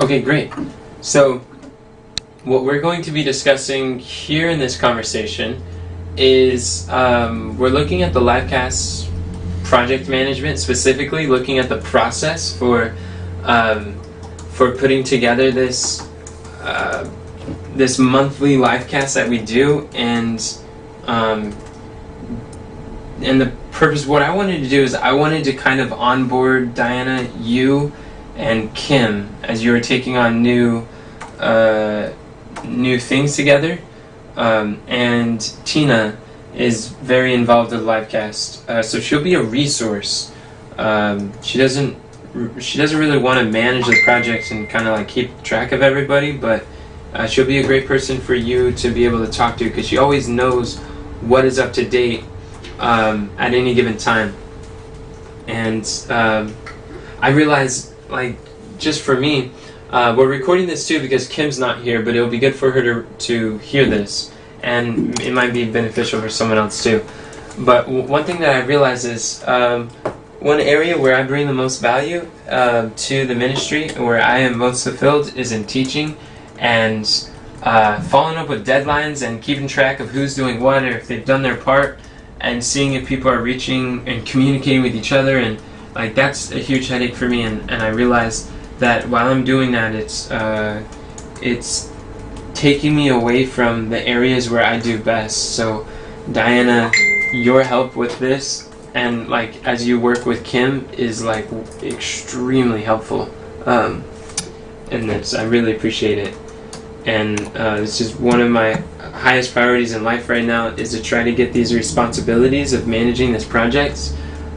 Okay, great. So, what we're going to be discussing here in this conversation is we're looking at the Livecast project management, specifically looking at the process for putting together this this monthly livecast that we do, and the purpose. What I wanted to do is I wanted to kind of onboard Diana, you, and Kim as you were taking on new things together, and Tina is very involved with Livecast, so she'll be a resource. She doesn't really want to manage the project and kind of like keep track of everybody, but she'll be a great person for you to be able to talk to, because she always knows what is up to date at any given time. And I realize, like, just for me, we're recording this too because Kim's not here, but it'll be good for her to hear this, and it might be beneficial for someone else too. But one thing that I realize is one area where I bring the most value to the ministry, where I am most fulfilled, is in teaching and following up with deadlines and keeping track of who's doing what, or if they've done their part, and seeing if people are reaching and communicating with each other. And like, that's a huge headache for me, and I realize that while I'm doing that, it's taking me away from the areas where I do best. So Diana, your help with this, and like as you work with Kim, is like extremely helpful in this. I really appreciate it, and it's just one of my highest priorities in life right now, is to try to get these responsibilities of managing this project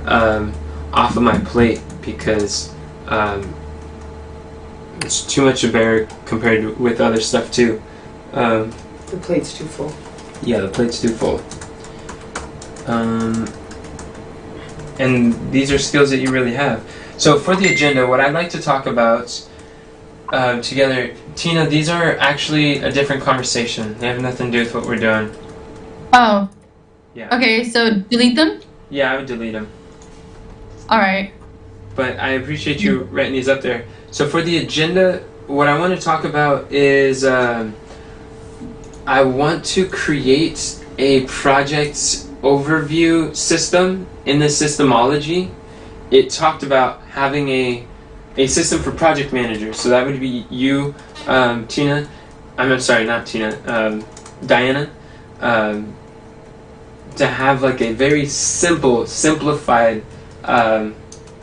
off of my plate, because it's too much to bear compared with other stuff too. The plate's too full. Yeah, the plate's too full. And these are skills that you really have. So for the agenda, what I'd like to talk about together, Tina, these are actually a different conversation. They have nothing to do with what we're doing. Oh. Yeah. Okay, so delete them? Yeah, I would delete them. Alright. But I appreciate you writing these up there. So for the agenda, what I want to talk about is I want to create a project overview system. In the systemology, it talked about having a system for project managers. So that would be you, Tina. I'm sorry, not Tina. Diana. To have like a very simplified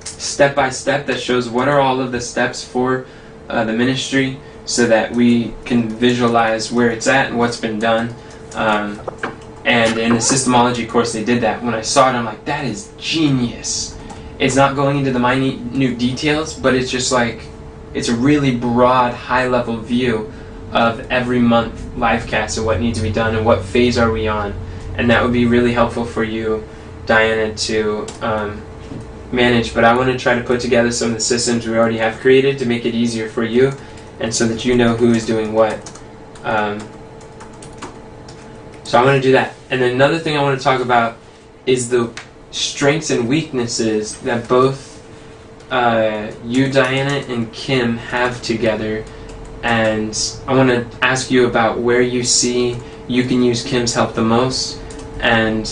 step-by-step that shows what are all of the steps for the ministry, so that we can visualize where it's at and what's been done. And in the systemology course, they did that. When I saw it, I'm like, that is genius. It's not going into the minute details, but it's just like, it's a really broad, high-level view of every month livecast and what needs to be done and what phase are we on. And that would be really helpful for you, Diana, to manage. But I want to try to put together some of the systems we already have created to make it easier for you, and so that you know who is doing what. So I'm going to do that. And then another thing I want to talk about is the strengths and weaknesses that both you, Diana, and Kim have together. And I want to ask you about where you see you can use Kim's help the most, and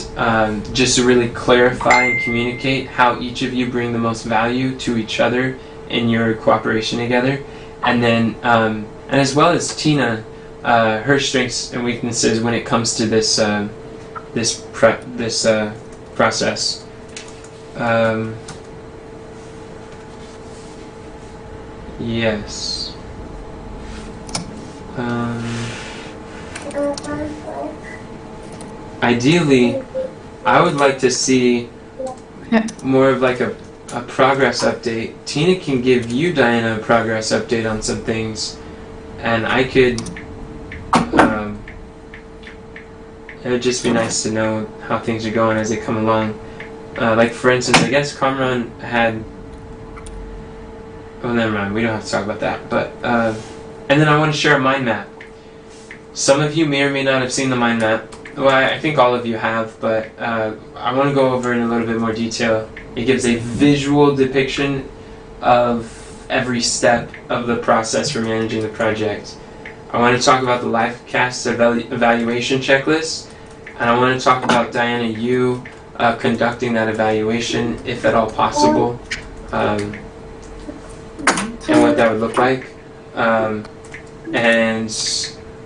just to really clarify and communicate how each of you bring the most value to each other in your cooperation together. And then, and as well as Tina, her strengths and weaknesses when it comes to this process. Yes. Ideally, I would like to see more of like a progress update. Tina can give you, Diana, a progress update on some things, and I could. It would just be nice to know how things are going as they come along. Like for instance, I guess Kamran had. Oh, never mind. We don't have to talk about that. But and then I want to share a mind map. Some of you may or may not have seen the mind map. Well, I think all of you have, but I want to go over in a little bit more detail. It gives a visual depiction of every step of the process for managing the project. I want to talk about the Livecast evaluation checklist, and I want to talk about Diana, you conducting that evaluation, if at all possible, and what that would look like. And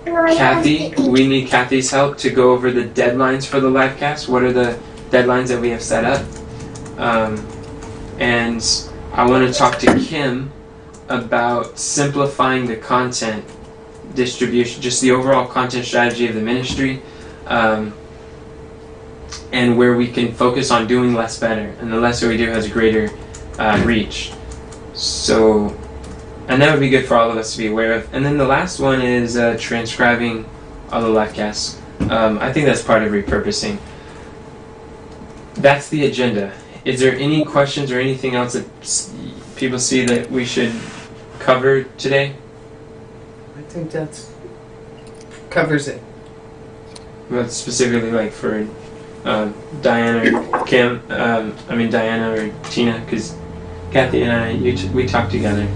Kathy, we need Kathy's help to go over the deadlines for the Livecast. What are the deadlines that we have set up? And I want to talk to Kim about simplifying the content distribution, just the overall content strategy of the ministry, and where we can focus on doing less better, and the lesser we do has greater reach. So, and that would be good for all of us to be aware of. And then the last one is transcribing all the Livecasts. I think that's part of repurposing. That's the agenda. Is there any questions or anything else that people see that we should cover today? I think that covers it. Well, specifically, like for Diana or Kim, Diana or Tina, because Kathy and I, we talk together.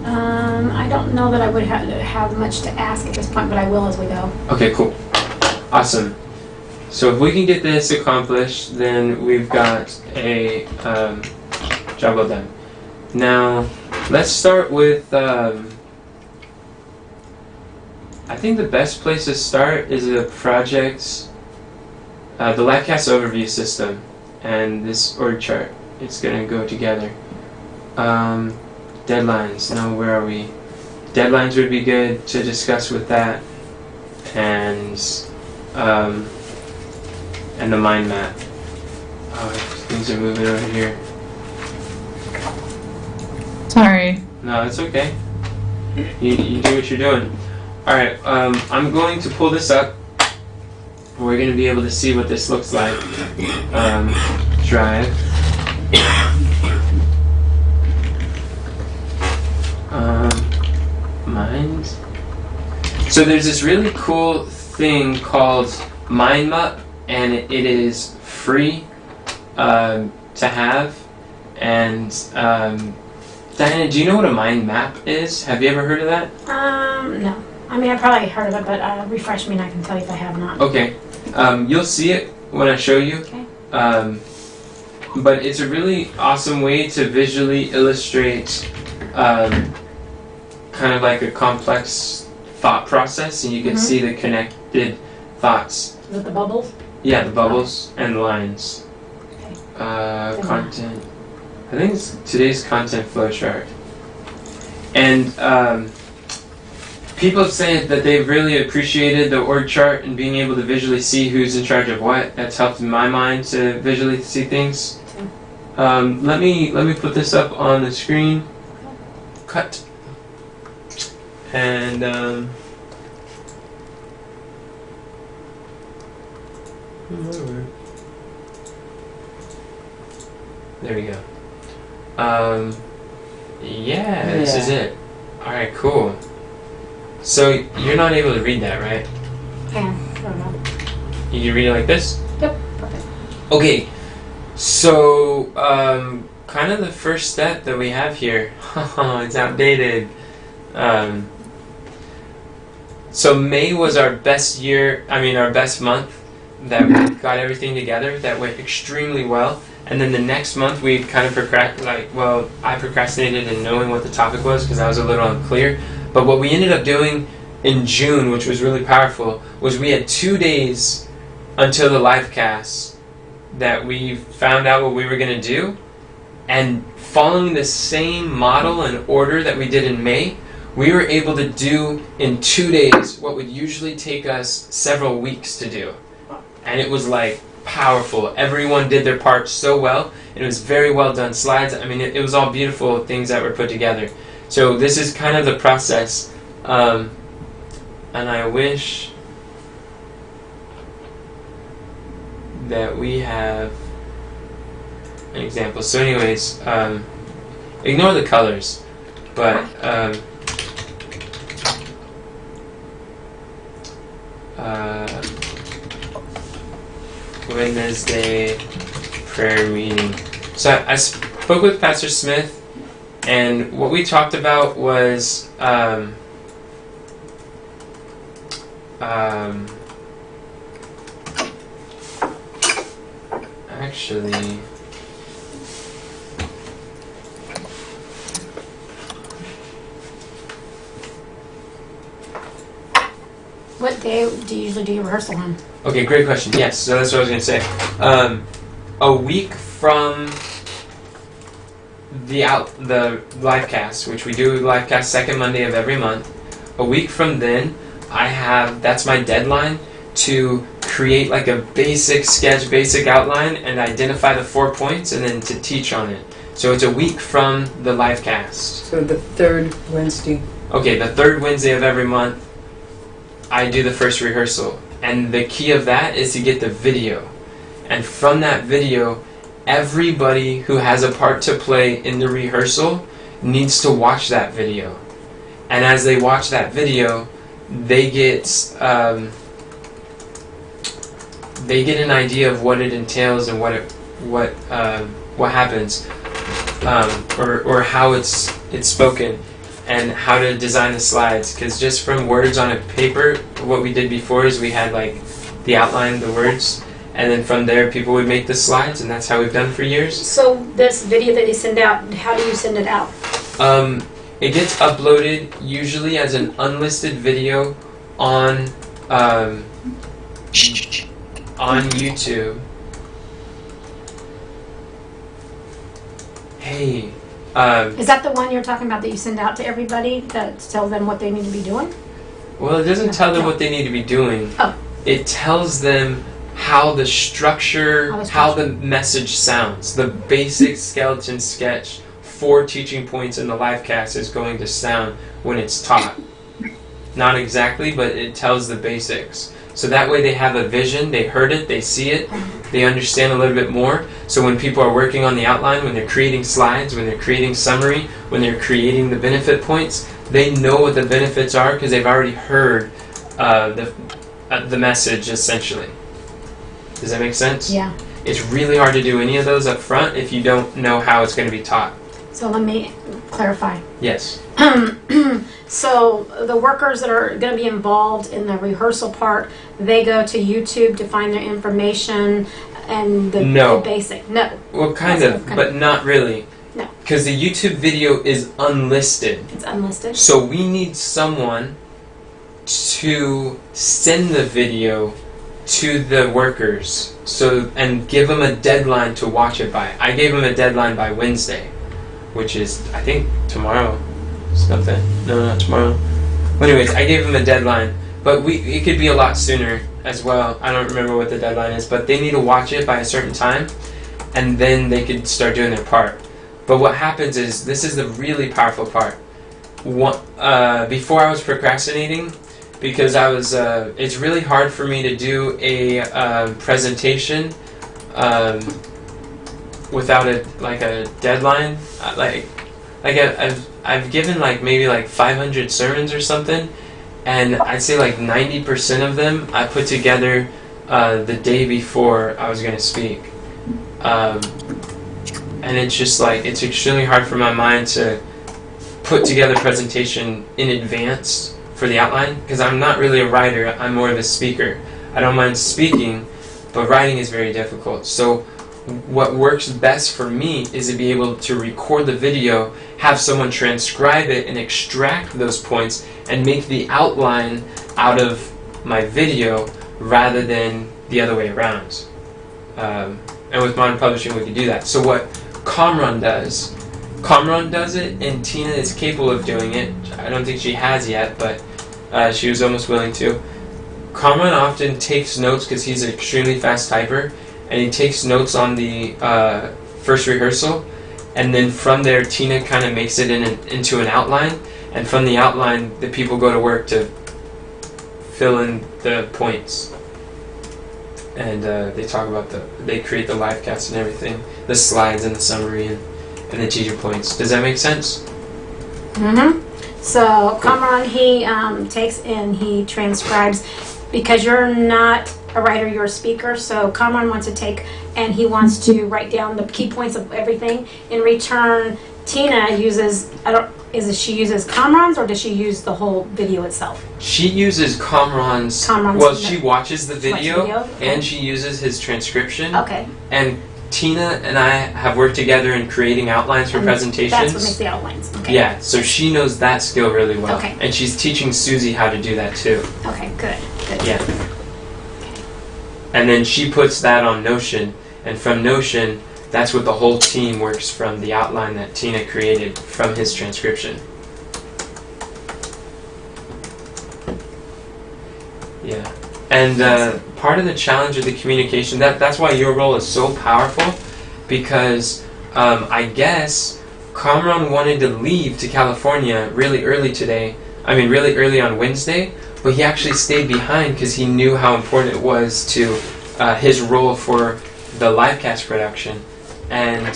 I don't know that I would have much to ask at this point, but I will as we go. Okay, cool. Awesome. So if we can get this accomplished, then we've got a job well done. Now, let's start with, I think the best place to start is a project, the Livecast overview system, and this org chart. It's going to go together. Deadlines. Now, where are we? Deadlines would be good to discuss with that, and the mind map. Oh, things are moving over here. Sorry. No, it's okay. You do what you're doing. Alright, I'm going to pull this up. We're going to be able to see what this looks like. Drive. Mind. So there's this really cool thing called Mind Map, and it is free to have. And Diana, do you know what a mind map is? Have you ever heard of that? No. I mean, I probably heard of it, but refresh me and I can tell you if I have not. Okay. You'll see it when I show you. Okay. But it's a really awesome way to visually illustrate kind of like a complex thought process, and you can see the connected thoughts. Is it the bubbles? Yeah, the bubbles and the lines. Okay. Content. I think it's today's content flow chart. And people have said that they've really appreciated the org chart and being able to visually see who's in charge of what. That's helped in my mind to visually see things. Let me put this up on the screen. Cut. And there we go. Yeah, this is it. Alright, cool. So you're not able to read that, right? I don't know. You can read it like this? Yep, perfect. Okay, so kind of the first step that we have here, it's outdated. So May was our best our best month that we got everything together. That went extremely well. And then the next month we kind of I procrastinated in knowing what the topic was because I was a little unclear. But what we ended up doing in June, which was really powerful, was we had 2 days until the Livecast that we found out what we were going to do. And following the same model and order that we did in May, we were able to do in 2 days what would usually take us several weeks to do. And it was like powerful. Everyone did their part so well. It was very well done slides. I mean, it was all beautiful things that were put together. So this is kind of the process. And I wish that we have an example. So anyways, ignore the colors. But Wednesday prayer meeting. So I spoke with Pastor Smith, And what we talked about was actually, What day do you usually do your rehearsal on? okay, great question. Yes, so that's what I was going to say. A week from the livecast, which we do livecast second Monday of every month. A week from then, that's my deadline to create like a basic sketch, basic outline, and identify the 4 points, and then to teach on it. So it's a week from the livecast. So the third Wednesday. Okay, the third Wednesday of every month, I do the first rehearsal. And the key of that is to get the video. And from that video, everybody who has a part to play in the rehearsal needs to watch that video. And as they watch that video, they get an idea of what it entails and what happens, or how it's spoken, and how to design the slides. Because just from words on a paper, what we did before is we had like the outline, the words, and then from there people would make the slides, and that's how we've done for years. So this video that you send out, how do you send it out? It gets uploaded usually as an unlisted video on YouTube. Hey. Is that the one you're talking about that you send out to everybody that tells them what they need to be doing? Well, it doesn't tell them what they need to be doing. Oh. It tells them how the structure, how the message sounds. The basic skeleton sketch, 4 teaching points in the livecast is going to sound when it's taught. Not exactly, but it tells the basics. So that way they have a vision, they heard it, they see it, they understand a little bit more. So when people are working on the outline, when they're creating slides, when they're creating summary, when they're creating the benefit points, they know what the benefits are because they've already heard the message, essentially. Does that make sense? Yeah. It's really hard to do any of those up front if you don't know how it's going to be taught. So let me clarify. Yes. So the workers that are going to be involved in the rehearsal part, they go to YouTube to find their information and the basic. No. Well, kind of, but not really. No. Because the YouTube video is unlisted. It's unlisted. So we need someone to send the video to the workers, and give them a deadline to watch it by. I gave them a deadline by Wednesday, which is, I think, tomorrow. Something. No, not tomorrow. Well, anyways, I gave them a deadline, but it could be a lot sooner as well. I don't remember what the deadline is, but they need to watch it by a certain time, and then they could start doing their part. But what happens is, this is the really powerful part. Before I was procrastinating, because it's really hard for me to do a presentation without a deadline. I've given maybe 500 sermons or something, and I'd say 90% of them I put together the day before I was going to speak. And it's just it's extremely hard for my mind to put together a presentation in advance for the outline, because I'm not really a writer, I'm more of a speaker. I don't mind speaking, but writing is very difficult. So what works best for me is to be able to record the video, have someone transcribe it and extract those points, and make the outline out of my video rather than the other way around. And with modern publishing we can do that. So what Kamran does it, and Tina is capable of doing it. I don't think she has yet, but she was almost willing to. Kamran often takes notes because he's an extremely fast typer, and he takes notes on the first rehearsal, and then from there Tina kind of makes it into an outline, and from the outline the people go to work to fill in the points. And they create the live cast and everything, the slides and the summary and the teacher points. Does that make sense? Mm-hmm. So Kamran, he takes and he transcribes, because you're not a writer, you're a speaker. So Kamran wants to take and he wants to write down the key points of everything. In return, Tina uses, she uses Comrons or does she use the whole video itself? She uses Kamran's. Kamran's Well, she watches the video, Okay. and she uses his transcription. Okay. And Tina and I have worked together in creating outlines for And presentations. That's what makes the outlines. Okay. Yeah, so she knows that skill really well. Okay. And she's teaching Susie how to do that too. Okay, good. Good. Yeah. And then she puts that on Notion, and from Notion, that's what the whole team works from, the outline that Tina created from his transcription. Yeah. And part of the challenge of the communication, that's why your role is so powerful, because I guess Kamran wanted to leave to California really early today. I mean, really early on Wednesday, but he actually stayed behind because he knew how important it was to his role for the Livecast production. And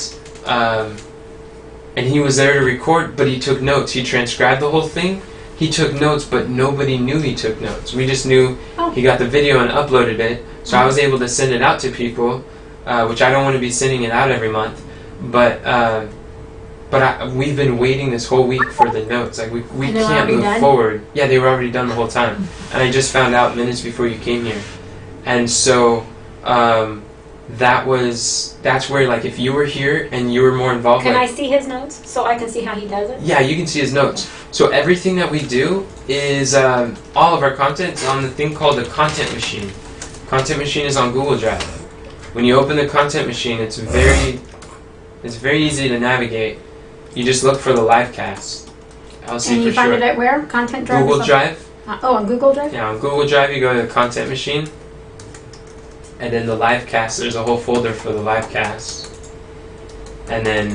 he was there to record, but he took notes. He transcribed the whole thing. He took notes, but nobody knew he took notes. We just knew he got the video and uploaded it. So I was able to send it out to people, which I don't want to be sending it out every month. But we've been waiting this whole week for the notes. Like we can't move forward. Yeah, they were already done the whole time. And I just found out minutes before you came here. And so that's where, like, if you were here and you were more involved. Can I see his notes so I can see how he does it? Yeah, you can see his notes. So everything that we do is all of our content is on the thing called the content machine. Content machine is on Google Drive. When you open the content machine, it's very easy to navigate. You just look for the Livecast. And you find it at where? Content Drive? Google Drive. On Google Drive? Yeah, on Google Drive you go to the content machine. And then the Livecast, there's a whole folder for the Livecast. And then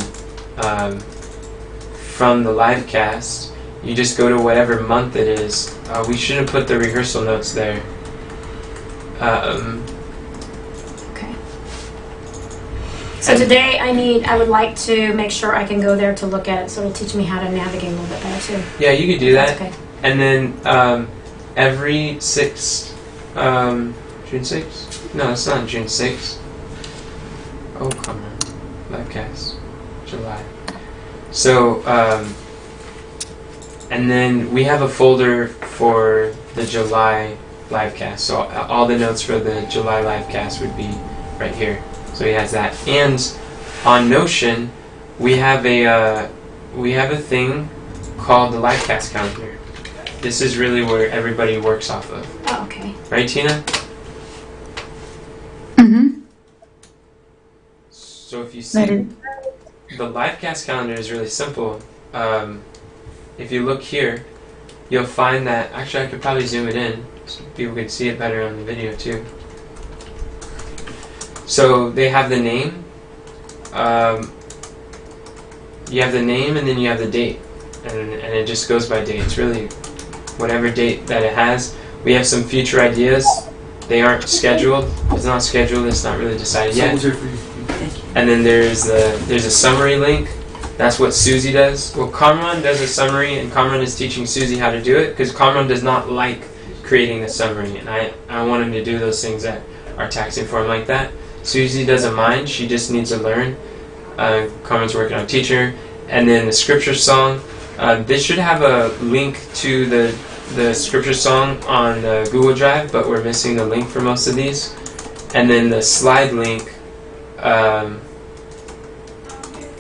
from the Livecast, you just go to whatever month it is. We should have put the rehearsal notes there. Okay. So today I would like to make sure I can go there to look at it, so it'll teach me how to navigate a little bit better too. Yeah, you could do that. That's okay. And then every 6th, June 6th? No, it's not June 6th. Oh, come on. Livecast. July. So, and then we have a folder for the July Livecast. So all the notes for the July Livecast would be right here. So he has that. And on Notion, we have a thing called the Livecast calendar. This is really where everybody works off of. Oh, okay. Right, Tina? Mm-hmm. So if you see, the Livecast calendar is really simple. If you look here, you'll find that, actually I could probably zoom it in so people can see it better on the video too. So they have the name, you have the name and then you have the date, and it just goes by date. It's really whatever date that it has. We have some future ideas. They aren't scheduled. It's not scheduled. It's not really decided yet. And then there's a summary link. That's what Susie does. Well, Kamran does a summary, and Kamran is teaching Susie how to do it because Kamran does not like creating the summary, and I want him to do those things that are taxing for him like that. Susie doesn't mind. She just needs to learn. Kamran's working on teacher, and then the scripture song. This should have a link to the scripture song on Google Drive, but we're missing the link for most of these. And then the slide link.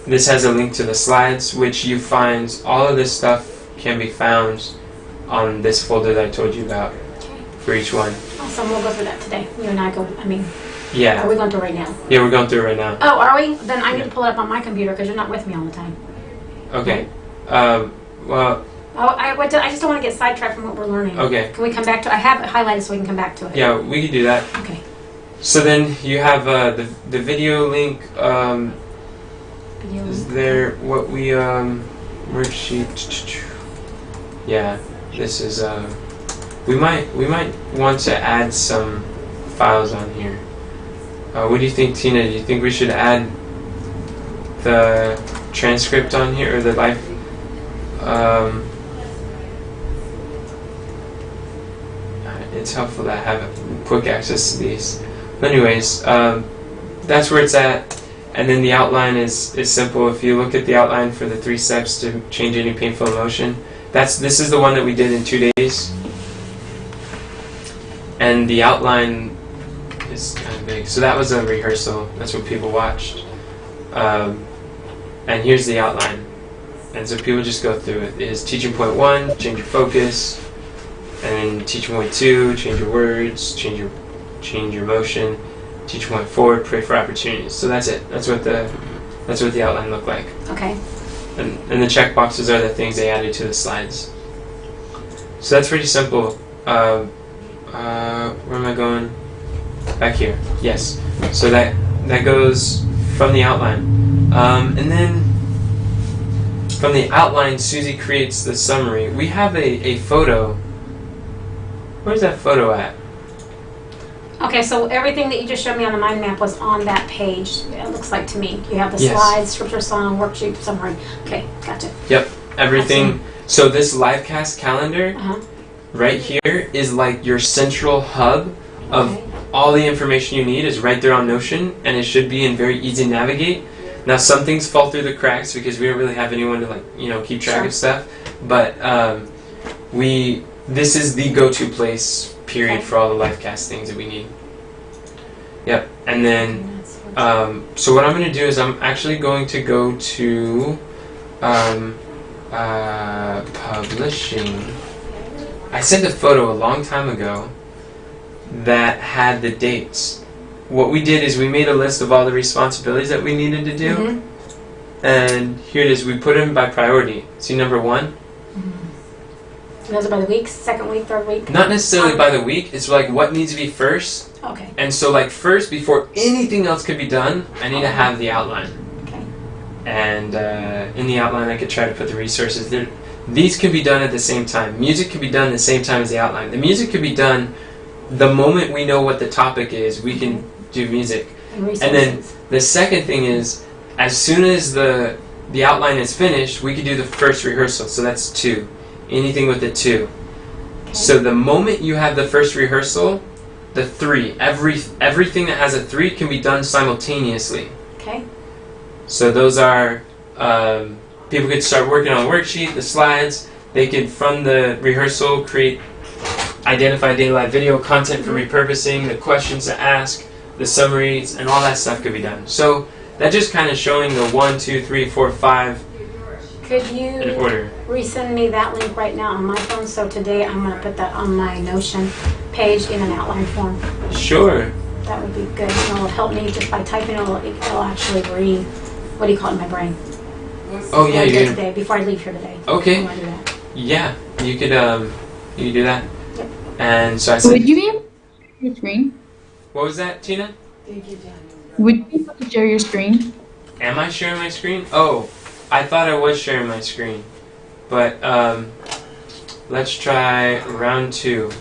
This has a link to the slides, which you find, all of this stuff can be found on this folder that I told you about for each one. Awesome, we'll go through that today. You and I go, Yeah. Are we going through it right now? Yeah, we're going through it right now. Oh, are we? Then I need to pull it up on my computer because you're not with me all the time. Okay. Well, I just don't want to get sidetracked from what we're learning. okay. Can we come back to I have it highlighted so we can come back to it. Yeah, we can do that. Okay. So then you have the video link. Video Is link. there what we worksheet? Yeah, this is we might want to add some files on here. What do you think, Tina? Do you think we should add the transcript on here or the live? It's helpful to have quick access to these. But anyways, that's where it's at. And then the outline is simple. If you look at the outline for the 3 steps to change any painful emotion, this is the one that we did in 2 days. And the outline is kind of big. So that was a rehearsal. That's what people watched. And here's the outline. And so people just go through it. It is teaching point 1, change your focus. And then teaching point 2, change your words, change your motion. Teaching point 4, pray for opportunities. So that's it. That's what the outline looked like. Okay. And the check boxes are the things they added to the slides. So that's pretty simple. Where am I going? Back here. Yes. So that goes from the outline. And then from the outline, Susie creates the summary. We have a photo. Where's that photo at? Okay, so everything that you just showed me on the mind map was on that page. It looks like to me. You have the Yes. slides, scripture, song, worksheet, summary. Okay, gotcha. Yep. Everything. So this Livecast calendar Uh-huh. right here is like your central hub of Okay. all the information you need is right there on Notion, and it should be in very easy to navigate. Now some things fall through the cracks because we don't really have anyone to keep track Sure. of stuff, but this is the go-to place period Okay. for all the Livecast things that we need. Yep. And then so what I'm going to do is I'm actually going to go to publishing. I sent a photo a long time ago that had the dates. What we did is we made a list of all the responsibilities that we needed to do, Mhm. and here it is. We put them by priority. See number 1? Those are by the week, second week, third week? Not necessarily by the week. It's like what needs to be first. Okay, And so like first, before anything else could be done, I need to have the outline. okay. And in the outline I could try to put the resources there. These can be done at the same time. Music can be done at the same time as the outline. The music could be done the moment we know what the topic is, we can do music. And And then resources. the second thing is, as soon as the outline is finished, we could do the first rehearsal. So that's 2. Anything with the 2. Okay. So the moment you have the first rehearsal, the 3, everything that has a 3 can be done simultaneously. Okay, So those are, people could start working on a worksheet, the slides. They could, from the rehearsal, identify daily live video content for repurposing, the questions to ask, the summaries, and all that stuff could be done. So that's just kind of showing the 1, 2, 3, 4, 5 could in you order. resend me that link right now on my phone? So today I'm going to put that on my Notion page in an outline form. Sure. That would be good. And it'll help me just by typing. It'll actually what do you call it in my brain? Oh yeah, What I did you're gonna. today before I leave here today. Okay. I want to do that. Yeah, you could do that. Yep. And so I said, Would you be able to share your screen? what was that, Tina? Would you be able to share your screen? Am I sharing my screen? Oh, I thought I was sharing my screen. But let's try round 2.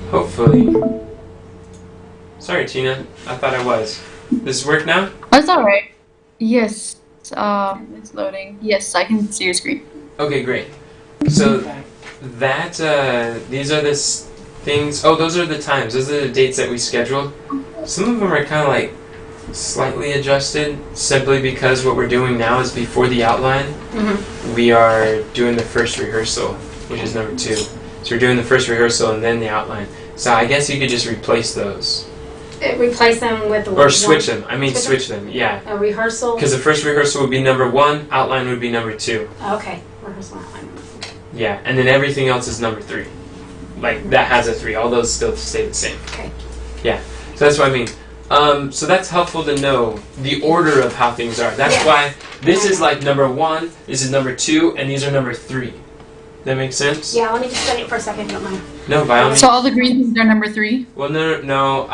Hopefully. Sorry, Tina. I thought I was. This work now? That's alright. Yes. It's loading. Yes, I can see your screen. Okay, great. So that these are the things. Oh, those are the times. Those are the dates that we scheduled. Some of them are kind of like slightly adjusted, simply because what we're doing now is before the outline. Mm-hmm. We are doing the first rehearsal, which is number 2. So we're doing the first rehearsal and then the outline. So I guess you could just replace those. Replace them with Or switch them. I mean Switch switch them, yeah. a rehearsal. Because the first rehearsal would be number 1, outline would be number 2. Okay, rehearsal outline. Yeah, and then everything else is number 3. Like, that has a 3. All those still stay the same. Okay. Yeah, so that's what I mean. So that's helpful to know the order of how things are. That's Yes. why this is like number 1, this is number 2, and these are number 3. That makes sense? Yeah, let me just study it for a second, if you don't mind. No, by all means. So all the green things are number 3? Well, no,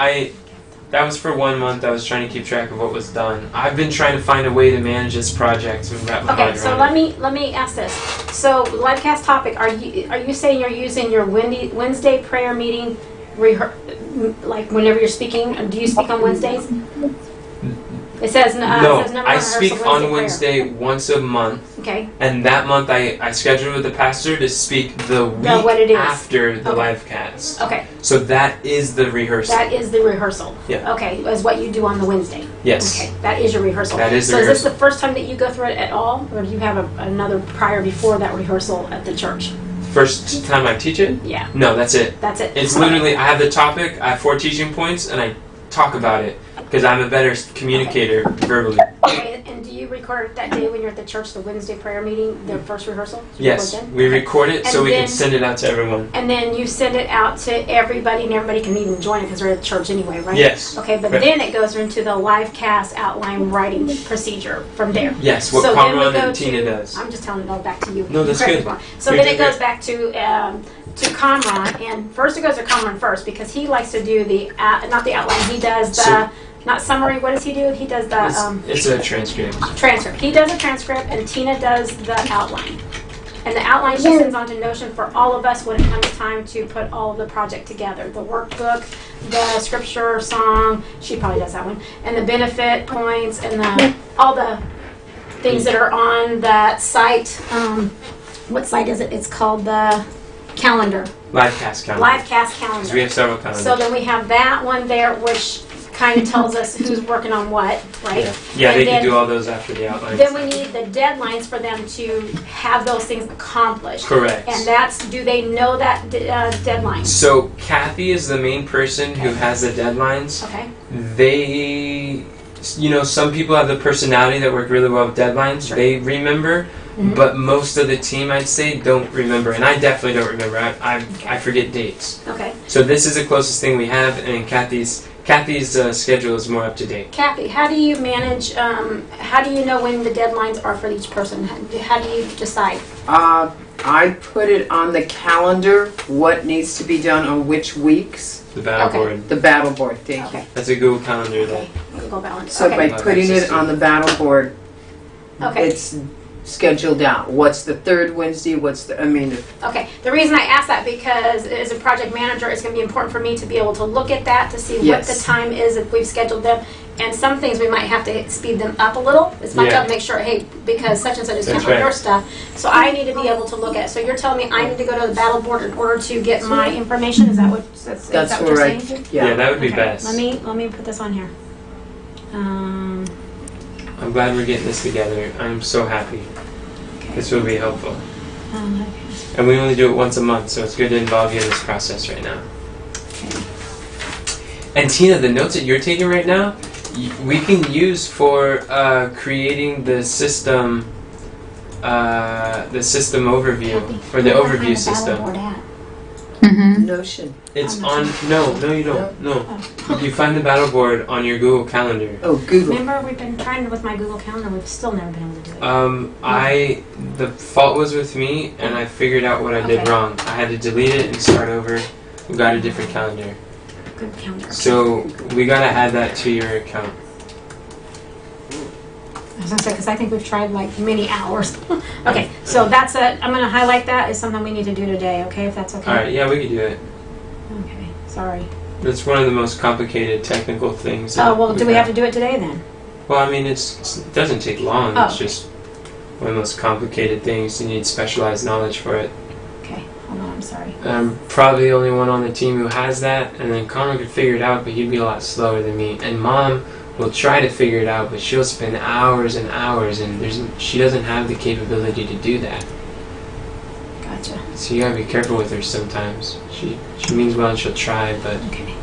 that was for 1 month. I was trying to keep track of what was done. I've been trying to find a way to manage this project and wrap my Okay, head so around it. let me ask this. So, livecast topic. Are you saying you're using your Wednesday prayer meeting, like whenever you're speaking? Do you speak on Wednesdays? It says, No, it says number I one speak rehearsal on prayer. Wednesday once a month, Okay. and that month I schedule with the pastor to speak the week what it is. after the Okay. live cast. Okay. So that is the rehearsal. That is the rehearsal. Yeah. Okay, is what you do on the Wednesday. Yes. Okay, that is your rehearsal. That is the so is this rehearsal. the first time that you go through it at all, or do you have another prior before that rehearsal at the church? First time I teach it? Yeah. No, that's it. That's it. It's literally, I have the topic, I have 4 teaching points, and I talk about it because I'm a better communicator verbally. Okay, and do you record that day when you're at the church, the Wednesday prayer meeting, the first rehearsal? Do you Yes, record then? we Okay. record it so And we can then- send it out to everyone. And then you send it out to everybody, and everybody can even join it because they're at the church anyway, right? Yes. Okay, but Correct. then it goes into the live cast outline writing procedure from there. Yes, what So then we Conrad go and Tina to- does. I'm just telling it all back to you. No, that's Correct me good. if I'm wrong. So You're then it doing goes back to Conrad, and first it goes to Conrad first because he likes to do the not the outline. He does the So- not summary. What does he do? He does the It's a transcript. transcript. He does a transcript, and Tina does the outline. And the outline she sends on to Notion for all of us when it comes time to put all of the project together. The workbook, the scripture song, she probably does that one, and the benefit points, and all the things that are on that site. What site is it? It's called the calendar, Livecast calendar. Livecast Because calendar. we have several calendars. So then we have that one there, which kind of tells us who's working on what, right? Yeah, And they then- can do all those after the outline. Then we need the deadlines for them to have those things accomplished. Correct. And that's, do they know that deadline? So Kathy is the main person who has the deadlines. Okay. They, some people have the personality that work really well with deadlines. Sure. They remember, Mhm. but most of the team, I'd say, don't remember. And I definitely don't remember. I forget dates. Okay. So this is the closest thing we have, and Kathy's schedule is more up to date. Kathy, how do you manage, how do you know when the deadlines are for each person? How do you decide? I put it on the calendar, what needs to be done on which weeks. The battle Okay. board. The battle board, thank you. Okay. That's a Google Calendar. Okay. Google Balance. So Okay. by putting it on the battle board, Okay. it's scheduled out. What's the third Wednesday? Okay. The reason I ask that because as a project manager, it's going to be important for me to be able to look at that to see what Yes. the time is if we've scheduled them. And some things we might have to speed them up a little. It's my Yeah. job to make sure, hey, because such and such is That's canceling right. your stuff. So I need to be able to look at it. So you're telling me I need to go to the battle board in order to get my information? Is that what, is that That's what you're where I, saying? Yeah, yeah. that would be Okay. best. Let me put this on here. I'm glad we're getting this together. I'm so happy. Okay. This will be helpful. Okay. And we only do it once a month, so it's good to involve you in this process right now. Okay. And Tina, the notes that you're taking right now, we can use for creating the system overview, or the Where do I find overview the system. battle board at? Mm-hmm. Notion. It's On on. No, you don't. No. You find the battle board on your Google Calendar. Oh, Google. Remember, we've been trying with my Google Calendar. We've still never been able to do it. The fault was with me, and I figured out what I did Okay. wrong. I had to delete it and start over. We got a different calendar. Good calendar. So we gotta add that to your account. I was gonna say because I think we've tried like many hours. Okay, so that's a. I'm gonna highlight that as something we need to do today. Okay, if that's okay. All right, yeah, we could do it. Okay. Sorry. It's one of the most complicated technical things. Oh well, do we have to do it today then? Well, I mean, it doesn't take long. Oh, It's okay. just one of the most complicated things. You need specialized knowledge for it. Okay. Hold on. I'm sorry. I'm probably the only one on the team who has that, and then Connor could figure it out, but he'd be a lot slower than me. And Mom will try to figure it out, but she'll spend hours and hours, and she doesn't have the capability to do that. Gotcha. So you gotta be careful with her sometimes. She means well and she'll try, but Okay.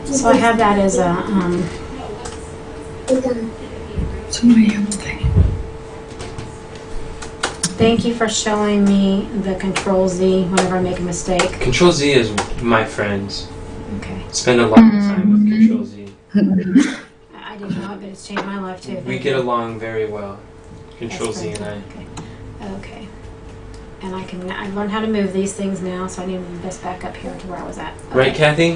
So I have that as a. Thank you for showing me the Control Z whenever I make a mistake. Control Z is my friend. Okay. Spend a lot of time with Control Z. I didn't know it, but it's changed my life too. We Thank get you. along very well. Control That's Z and I. great. Okay. Okay. And I learned how to move these things now, so I need to move this back up here to where I was at. Okay. Right, Kathy?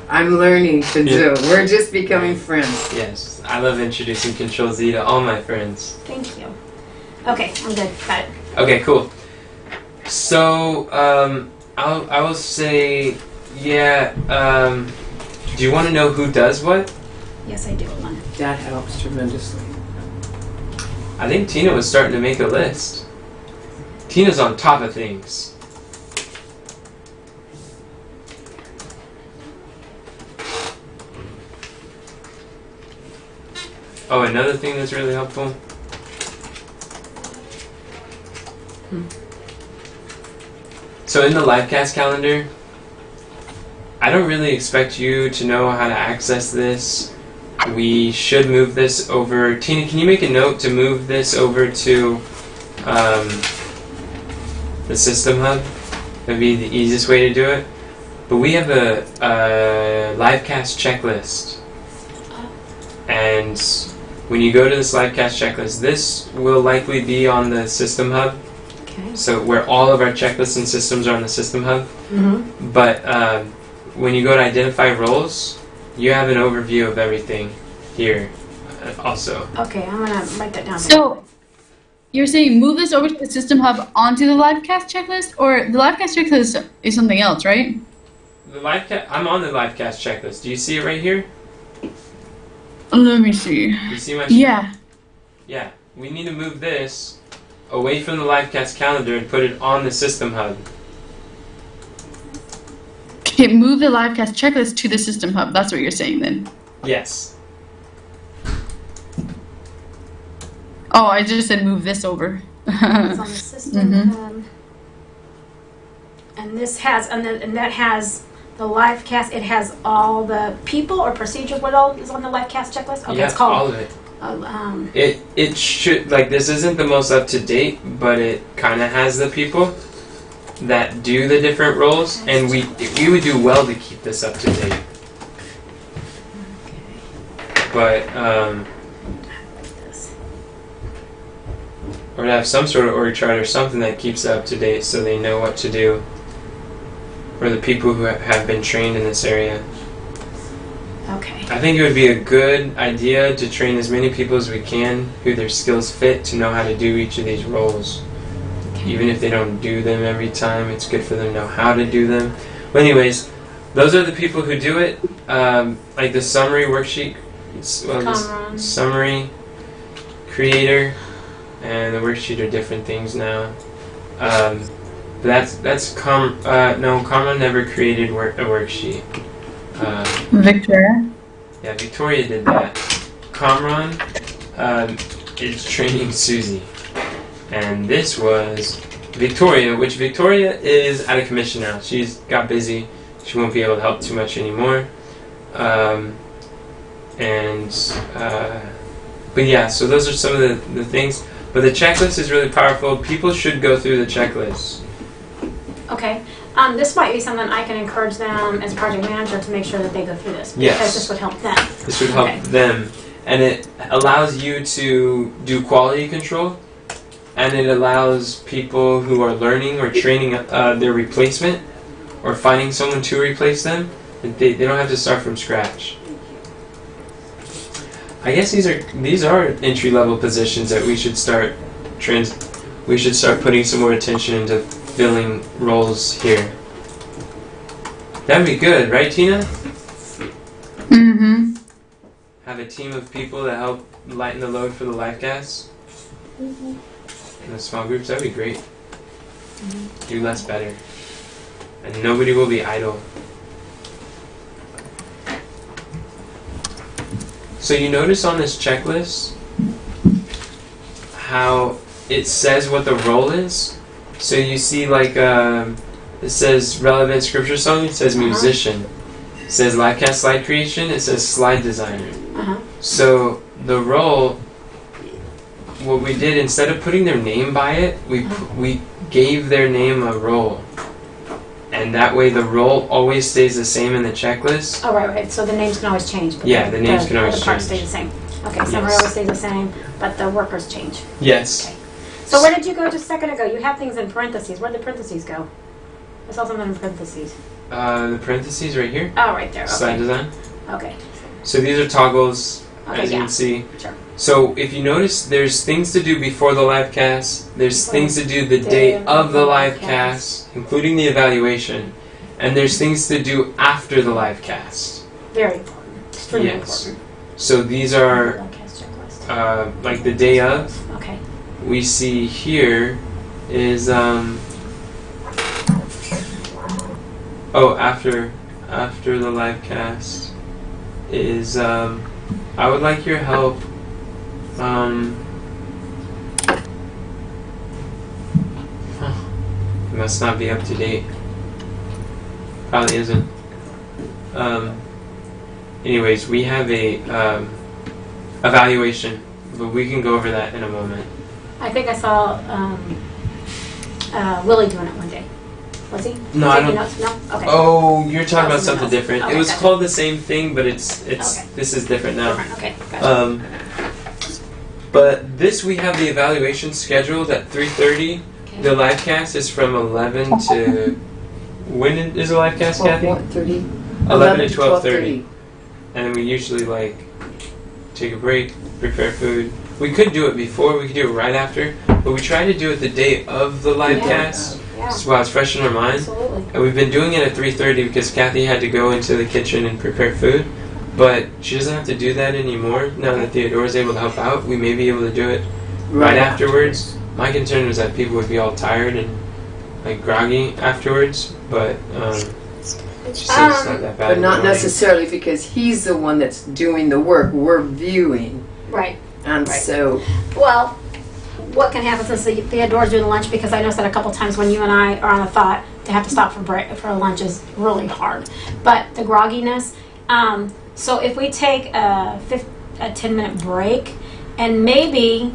I'm learning to Yeah. do. We're just becoming friends. Yes. I love introducing Control Z to all my friends. Thank you. Okay, I'm good. Got it. Okay, cool. So, I will say, yeah, do you want to know who does what? Yes, I do. Hold on. That helps tremendously. I think Tina was starting to make a list. Tina's on top of things. Oh, another thing that's really helpful. So in the Livecast calendar, I don't really expect you to know how to access this. We should move this over. Tina, can you make a note to move this over to the System Hub? That'd be the easiest way to do it. But we have a Livecast checklist. And when you go to this Livecast checklist, this will likely be on the System Hub. Okay. So where all of our checklists and systems are on the System Hub. Mm-hmm. But when you go to identify roles, you have an overview of everything here also. Okay, I'm gonna write that down. So, you're saying move this over to the System Hub onto the Livecast checklist, or the Livecast checklist is something else, right? The Livecast, I'm on the Livecast checklist. Do you see it right here? Let me see. You see my Yeah. Yeah. We need to move this away from the Livecast calendar and put it on the System Hub. Okay, move the Livecast checklist to the System Hub. That's what you're saying then. Yes. Oh, I just said move this over. It's on the system. Mhm. And this has, and that has the Livecast. It has all the people or procedures. What all is on the Livecast checklist? Okay, Yeah, it's called. all of it. It should, like, this isn't the most up to date, but it kind of has the people that do the different roles, and we would do well to keep this up to date. But or to have some sort of org chart or something that keeps it up to date, so they know what to do. For the people who have been trained in this area. Okay. I think it would be a good idea to train as many people as we can who their skills fit to know how to do each of these roles. Even if they don't do them every time, it's good for them to know how to do them. But anyways, those are the people who do it. Like the summary worksheet, the summary creator, and the worksheet are different things now. That's Kamran never created a worksheet. Victoria? Yeah, Victoria did that. Kamran is training Susie. And this was Victoria, which Victoria is out of commission now. She's got busy. She won't be able to help too much anymore. But yeah, so those are some of the things. But the checklist is really powerful. People should go through the checklist. Okay. This might be something I can encourage them as project manager to make sure that they go through this. Yes. Because this would help them. This would help them. And it allows you to do quality control. And it allows people who are learning or training their replacement or finding someone to replace them. They don't have to start from scratch. I guess these are entry-level positions that we should start putting some more attention into filling roles here. That'd be good, right, Tina? Mm-hmm. Have a team of people that help lighten the load for the Livecast. In the small groups, that'd be great. Do less better. And nobody will be idle. So you notice on this checklist how it says what the role is? So you see like it says relevant scripture song, it says musician. It says Livecast slide creation, it says slide designer. So the role, what we did, instead of putting their name by it, we gave their name a role. And that way the role always stays the same in the checklist. Oh, right. So the names can always change. But Yeah, the names can always the parts change. stay the same. Okay, summary Yes. always stays the same, but the workers change. Yes. Okay. So where did you go just a second ago? You have things in parentheses. Where did the parentheses go? I saw something in parentheses. The parentheses right here. Oh, right there. Slide Okay. design. Okay. So these are toggles, Okay, as you yeah. can see. Sure. So if you notice, there's things to do before the live cast. There's things to do the day of the live cast, including the evaluation. And there's things to do after the live cast. Very important. Extremely Yes. important. So these are Livecast checklist. like the day of. Okay. We see here is after the live cast is I would like your help it must not be up to date. Probably isn't. Anyways, we have a evaluation, but we can go over that in a moment. I think I saw Willie doing it one day. Was he? No, I Taking don't. Notes? No? Okay. Oh, you're talking about Something something else. different. Okay, It was gotcha. called the same thing, but it's Okay. this is different now. Different. Okay. Gotcha. But this we have the evaluation scheduled at 3:30. Okay. The live cast is from 11 to when is the live cast, Kathy? 12:30. 11 to 12:30. And then we usually like take a break, prepare food. We could do it before, we could do it right after, but we try to do it the day of the live Yeah. cast, Yeah. so while it's fresh in our mind. Absolutely. And we've been doing it at 3:30 because Kathy had to go into the kitchen and prepare food, but she doesn't have to do that anymore now that Theodora's able to help out. We may be able to do it right afterwards. My concern was that people would be all tired and like groggy afterwards, but she said it's not that bad. But in the not morning. necessarily because he's the one that's doing the work. We're viewing. Right. And Right. so, Well, what can happen since Theodore's doing lunch, because I noticed that a couple times when you and I are on a thought to have to stop for break for lunch is really hard. But the grogginess. So if we take a 10-minute break and maybe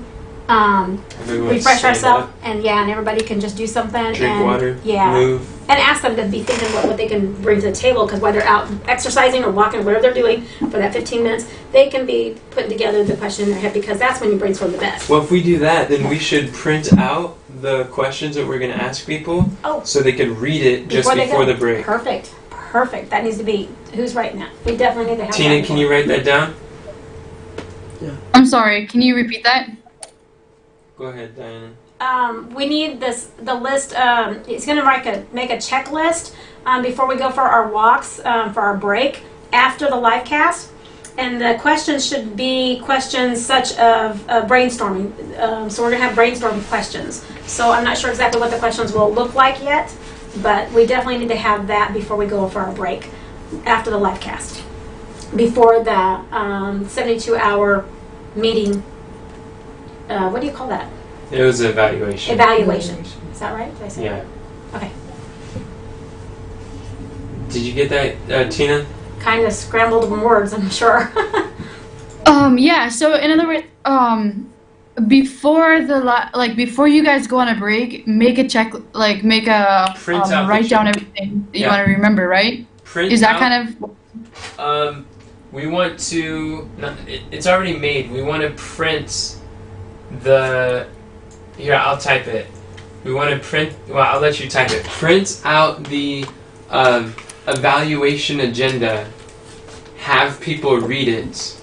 Everyone refresh stand ourselves up, and everybody can just do something drink and water, yeah. move. And ask them to be thinking what they can bring to the table, because while they're out exercising or walking, whatever they're doing for that 15 minutes, they can be putting together the question in their head, because that's when you brainstorm the best. Well, if we do that, then we should print out the questions that we're going to ask people so they can read it just they before go. the break. Perfect. That needs to be, who's writing that? We definitely need to have Tina, that. can you write that down? I'm sorry, can you repeat that? Go ahead, Diana. We need the list. It's going to make a checklist before we go for our walks for our break after the live cast. And the questions should be questions such of brainstorming. So we're going to have brainstorming questions. So I'm not sure exactly what the questions will look like yet, but we definitely need to have that before we go for our break after the live cast. Before the 72-hour meeting. What do you call that? It was an evaluation. Evaluation. Is that right? Did I say Yeah. that? Okay. Did you get that, Tina? Kind of scrambled in words, I'm sure. Yeah, so in other words, before before you guys go on a break, make a check, make a, Print out the write down check. everything that you Yeah. want to remember, right? Print Is that out, kind of, we want to, it's already made. We want to print the, here, I'll type it. We want to print, well, I'll let you type it. Print out the evaluation agenda. Have people read it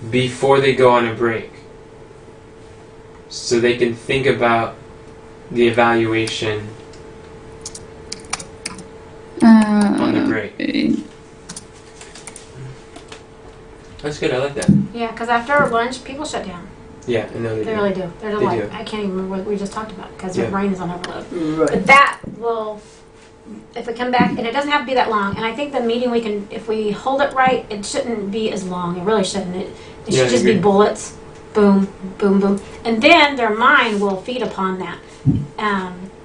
before they go on a break, so they can think about the evaluation on the break. That's good, I like that. Yeah, because after lunch, people shut down. Yeah, I know they They do. really do. They're They like, do. I can't even remember what we just talked about, because their Yeah. brain is on overload. right. But that will, if we come back, and it doesn't have to be that long, and I think the meeting we can, if we hold it right, it shouldn't be as long. It really shouldn't. It Yeah, should I just be agree. bullets, boom, boom, boom. And then their mind will feed upon that,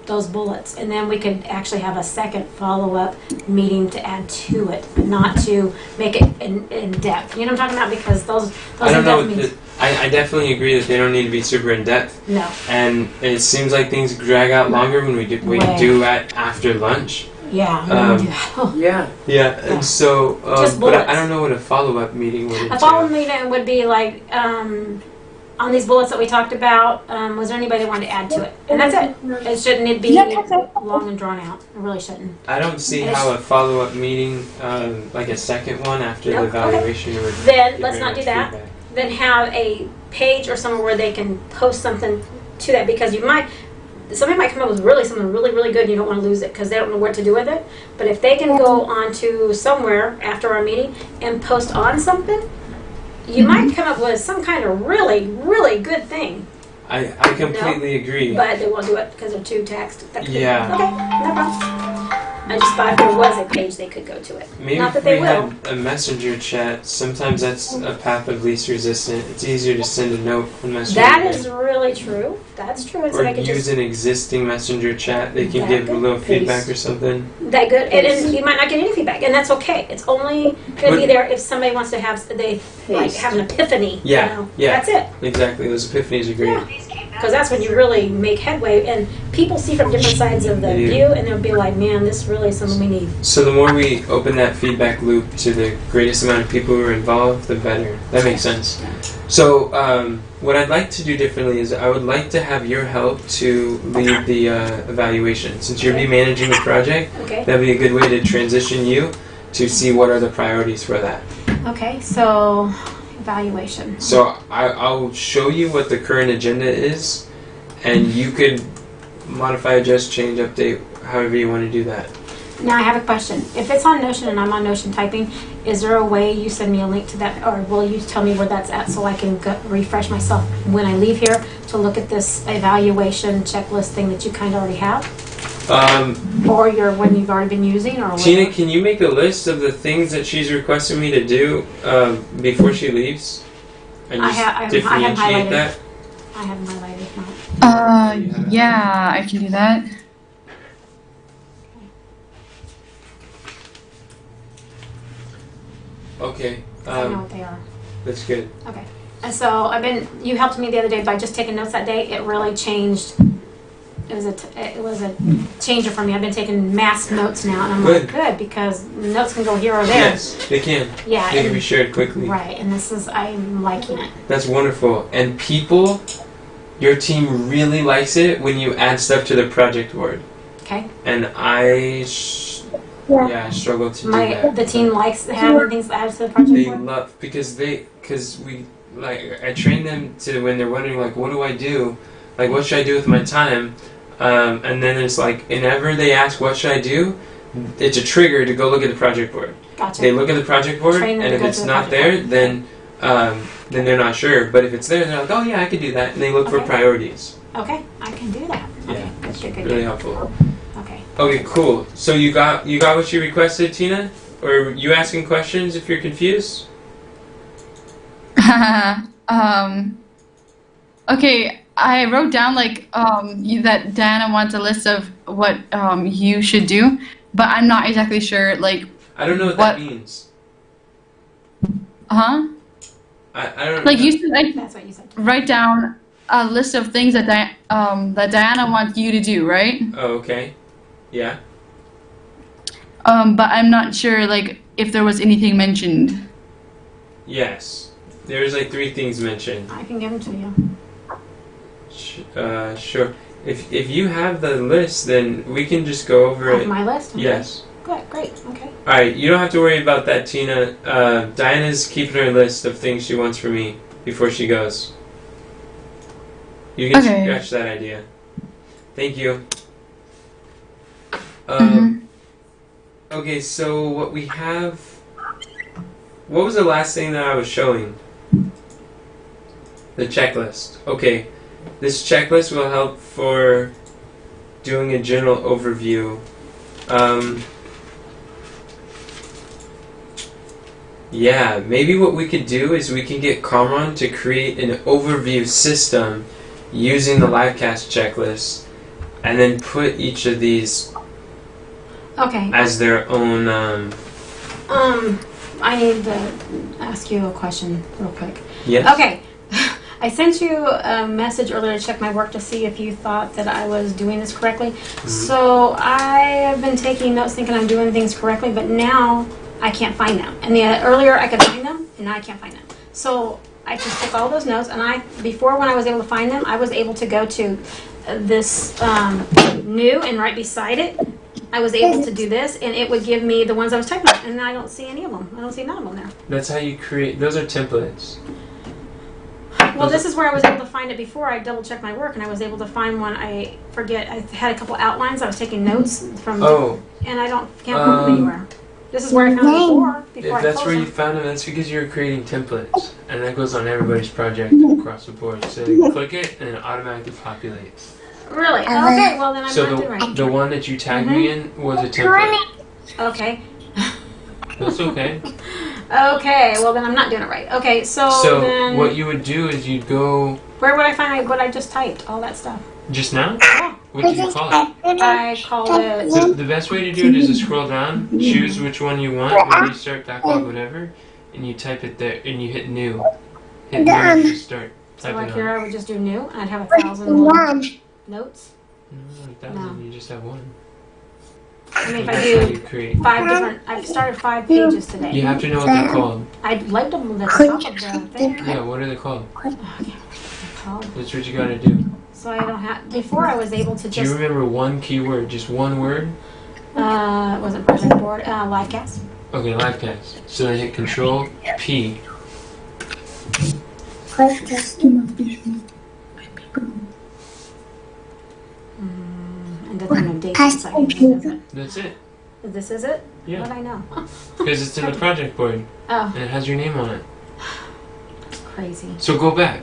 those bullets. And then we could actually have a second follow-up meeting to add to it, but not to make it in depth. You know what I'm talking about? Because those I don't know. in-depth meetings, I definitely agree that they don't need to be super in depth, no. and it seems like things drag out longer when we Way. do at after lunch. Yeah, we don't do that. Yeah. Yeah, Yeah. and so, Just but I bullets. don't know what a follow-up meeting would entail. A follow meeting would be like, on these bullets that we talked about, was there anybody that wanted to add to it? And that's it. It shouldn't need to be long and drawn out. It really shouldn't. I don't see how a follow-up meeting, like a second one after Nope, the evaluation, would. Then give let's very not do much that. feedback. Then have a page or somewhere where they can post something to that, because somebody might come up with something really, really good and you don't want to lose it because they don't know what to do with it. But if they can go on to somewhere after our meeting and post on something, you might come up with some kind of really, really good thing, I completely agree. but they won't do it because they're too taxed. Yeah. Okay, no problem. I just thought if there was a page they could go to it. Maybe Not if that they we will. had a messenger chat, sometimes that's a path of least resistance. It's easier to send a note on messenger. That is really true. That's true. It's or like it use just an existing messenger chat. They can That give a good. little feedback or something. that good, and you might not get any feedback, and that's okay. It's only going to be But- there if somebody wants to have like have an epiphany. Yeah, You know? yeah. That's it. Exactly. Those epiphanies are great. Yeah. Because that's when you really make headway, and people see from different sides of the They do. view, and they'll be like, "Man, this really is something we need." So the more we open that feedback loop to the greatest amount of people who are involved, the better. That makes sense. So what I'd like to do differently is I would like to have your help to lead the evaluation. Since you'll be managing the project, Okay. that'd be a good way to transition you to see what are the priorities for that. Okay. So evaluation. So I'll show you what the current agenda is, and you could modify, adjust, change, update, however you want to do that. Now I have a question. If it's on Notion and I'm on Notion typing, is there a way you send me a link to that, or will you tell me where that's at so I can refresh myself when I leave here to look at this evaluation checklist thing that you kind of already have, or your when you've already been using, or Tina, whatever? can you make a list of the things that she's requested me to do before she leaves? And I just have differentiate highlighted. that? I have them highlighted. If not. Yeah, I can do that. Okay, I know what they are. that's good. Okay. And so you helped me the other day by just taking notes that day. It really changed. It was a changer for me. I've been taking mass notes now, and I'm like, good, because notes can go here or there. Yes, they can. Yeah. They can and- be shared quickly. Right, and I'm liking it. That's wonderful. And people, your team really likes it when you add stuff to the project board. Okay. And I struggle to do that. The team likes having things added to the project They board. love because I train them to when they're wondering like, what do I do? Like, what should I do with my time? And then it's like, whenever they ask, what should I do? It's a trigger to go look at the project board. Gotcha. They look at the project board, Train them and to if go it's to the not project there, board. then they're not sure. But if it's there, they're like, oh yeah, I could do that, and they look for Okay. priorities. Okay, I can do that. Yeah. Okay, that's good. Really helpful. Okay. Okay, cool. So you got what you requested, Tina? Or are you asking questions if you're confused? Okay, I wrote down that Diana wants a list of what you should do, but I'm not exactly sure. I don't know what that means. I don't like you said. That's what you said. Write down a list of things that that Diana wants you to do, right? Oh, okay. Yeah. But I'm not sure if there was anything mentioned. Yes. There's 3 things mentioned. I can give them to you. Sure. If you have the list, then we can just go over Of it. my list? Okay. Yes. Good, great, okay. Alright, you don't have to worry about that, Tina. Diana's keeping her list of things she wants from me before she goes. You can Okay. scratch that idea. Thank you. Okay, so what we have... What was the last thing that I was showing? The checklist. Okay, this checklist will help for doing a general overview. Yeah, maybe what we could do is we can get Kamran to create an overview system using the Livecast checklist, and then put each of these Okay. as their own. I need to ask you a question real quick. Yes. Okay. I sent you a message earlier to check my work to see if you thought that I was doing this correctly. So I have been taking notes thinking I'm doing things correctly, but now I can't find them. And earlier I could find them, and now I can't find them. So I just took all those notes, and before when I was able to find them, I was able to go to this new, and right beside it, I was able to do this, and it would give me the ones I was typing, and I don't see any of them. I don't see none of them there. That's how you create. Those are templates. Well, this is where I was able to find it before. I double checked my work, and I was able to find one. I forget. I had a couple outlines. I was taking notes from, Oh. and I can't find them anywhere. This is where I found it before If I that's closed where you them. found them, that's because you're creating templates. And that goes on everybody's project across the board. So you click it and it automatically populates. Really? Okay, well then I'm So not doing right. the one that you tagged me in was a template. Okay. That's okay. Okay, well then I'm not doing it right. Okay, so So then what you would do is you'd go where would I find what I just typed? All that stuff. just now? Yeah. What did you call it? I called it. The best way to do it is to scroll down, choose which one you want, or restart, backlog, whatever, and you type it there, and you hit new. Hit new and just start So typing like here on. I would just do new. I'd have 1,000 little notes. No, 1,000, you just have one. I mean, if That's I how do you create. 5 different, I've started 5 pages today. You have to know what they're called. I liked them at the top of the thing. Yeah, what are they called? Oh, I can't remember what they're called. That's what you gotta do. So I don't have. Before I was able to Do you just. remember one keyword, just one word? It wasn't project board. Livecast. Okay, Livecast. So then hit Control P. And doesn't have dates inside of it, does it? That's it. This is it? Yeah. What I know? Because it's in the project board, Oh, and it has your name on it. that's crazy. So go back.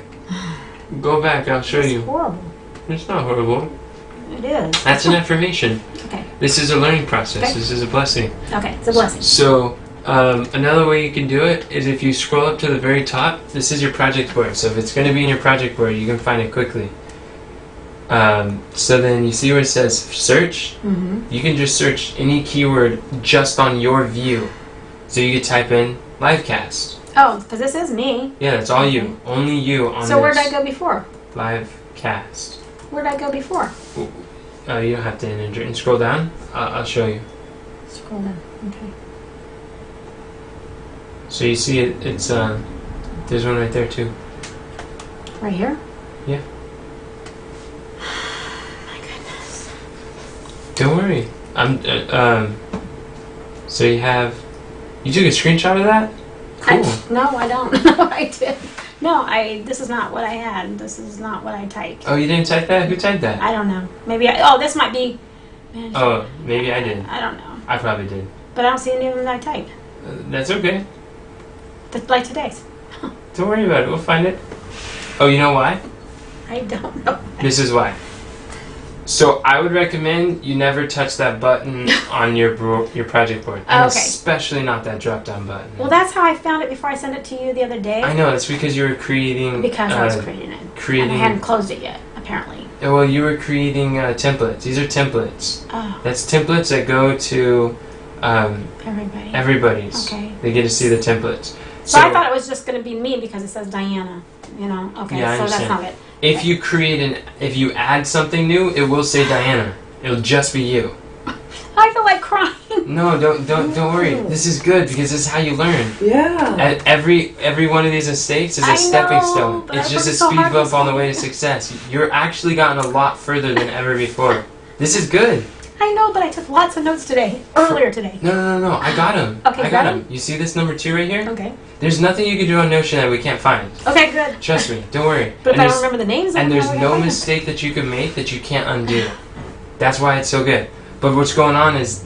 Go back, I'll show It's you. horrible. It's not horrible. It is. That's an affirmation. Okay. This is a learning process. Okay. This is a blessing. Okay, it's a blessing. So, another way you can do it is if you scroll up to the very top, this is your project board. So if it's going to be in your project board, you can find it quickly. So then you see where it says search? Mm-hmm. You can just search any keyword just on your view. So you could type in Livecast. Oh, because this is me. Yeah, that's all you. Only you on So where'd this I go before? Livecast. Where'd I go before? You don't have to enter and scroll down. I'll show you. Scroll down. Okay. So you see it. It's there's one right there too. Right here? Yeah. My goodness. Don't worry. So you took a screenshot of that? Cool. No, I don't. No, I did. No, this is not what I had. This is not what I typed. Oh, you didn't type that? Who typed that? I don't know. Maybe this might be. Man, Oh, maybe I did. I don't know. I probably did. But I don't see any of them that I typed. That's okay. Like today's. Don't worry about it. We'll find it. Oh, you know why? I don't know. This is why. So I would recommend you never touch that button on your project board, and Okay. especially not that drop-down button. Well, that's how I found it before I sent it to you the other day. I know. It's because you were creating. Because I was creating it. And I hadn't closed it yet, apparently. Well, you were creating templates. These are templates. Oh, That's templates that go to everybody. everybody's. Okay. They get to see the templates. So I thought it was just going to be me because it says Diana. You know? Okay, Yeah, I so that's understand. not it. If you add something new, it will say Diana. It'll just be you. I feel like crying. No, don't worry. This is good because this is how you learn. Yeah. At every one of these mistakes is I a stepping know, stone. but It's I just a worked so speed hard bump this on the week. way to success. You're actually gotten a lot further than ever before. This is good. I know, but I took lots of notes today. Earlier today. No. I got him. Okay, I got got him. 'em? You see this number 2 right here? Okay. There's nothing you can do on Notion that we can't find. Okay, good. Trust me. Don't worry. But if And I there's- don't remember the names, I And don't know there's where to no find them. mistake that you can make that you can't undo. That's why it's so good. But what's going on is,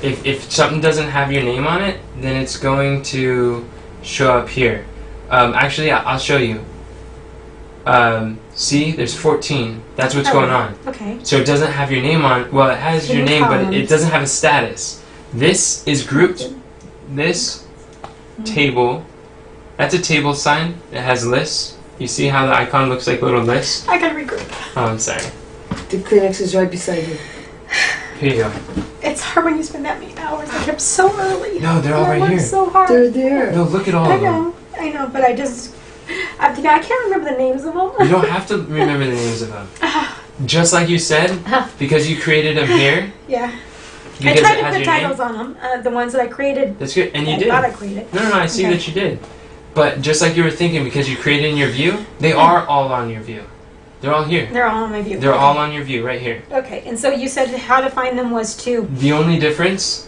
if something doesn't have your name on it, then it's going to show up here. Actually, I'll show you. See, there's 14. That's what's going on. Okay. So it doesn't have your name on. Well, it has your Hidden name, but it columns. doesn't have a status. This is grouped. This table. That's a table sign. It has lists. You see how the icon looks like little lists? I gotta regroup. Oh, I'm sorry. The Kleenex is right beside you. Here you go. It's hard when you spend that many hours. I get so early. No, they're all I right work here. so hard. They're there. No, look at all I of them. know, but I can't remember the names of them. You don't have to remember the names of them. Just like you said, because you created them here, Yeah. because I tried it to has put your name. titles on them, the ones that I created. That's good, and you I did. thought I created. No, I see Okay. that you did. But just like you were thinking, because you created in your view, they are all on your view. They're all here. They're all on my view. They're Okay. all on your view right here. Okay, and so you said how to find them was to. The only difference,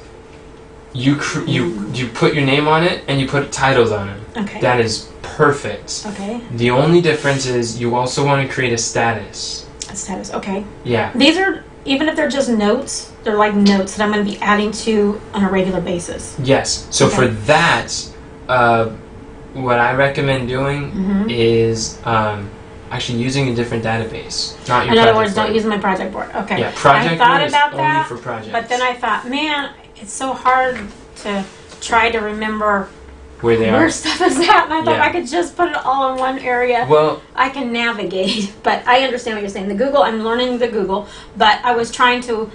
you put your name on it and you put titles on it. Okay. That is perfect. Okay. The only difference is you also want to create a status. A status. Okay. Yeah. These are even if they're just notes, they're like notes that I'm going to be adding to on a regular basis. Yes. So Okay. for that, what I recommend doing Mhm. is actually using a different database, not your In other project words, don't board. use my project board. Okay. Yeah, project I thought board is about only that, for projects. but then I thought, man, it's so hard to try to remember where they where are. stuff is at, and I thought Yeah. I could just put it all in one area. Well, I can navigate, but I understand what you're saying. The Google, I'm learning the Google, but I was trying to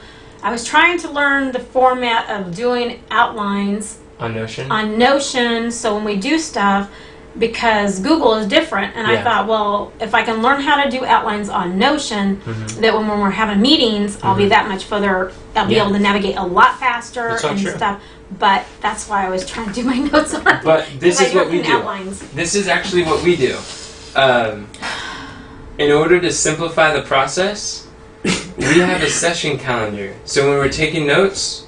learn the format of doing outlines on Notion. on Notion, so when we do stuff, because Google is different, and I Yeah. thought, well, if I can learn how to do outlines on Notion, Mhm. that when we're having meetings, I'll be Mhm. that much further. I'll be Yeah. able to navigate a lot faster That's all and true. stuff. But that's why I was trying to do my notes on. But this 'cause I is what we in do. Outlines. This is actually what we do. In order to simplify the process, we have a session calendar. So when we're taking notes,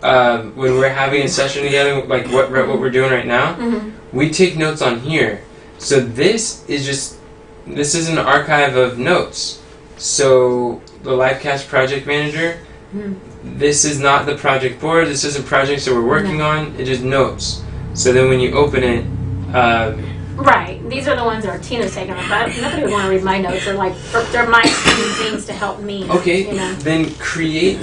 when we're having a session together, like what we're doing right now, Mhm. we take notes on here. So this is an archive of notes. So the Livecast project manager, Mhm. this is not the project board. This isn't projects that we're working on. It is notes. So then when you open it, Right. These are the ones that Tina's taking. But nobody would want to read my notes. They're my things to help me. okay, You know. then create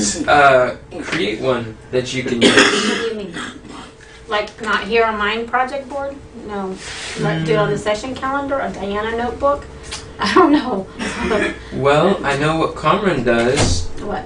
one that you can use. What do you mean? Like not here on my project board? No. Like do it on the session calendar, a Diana notebook? I don't know. Well, I know what Comran does. What?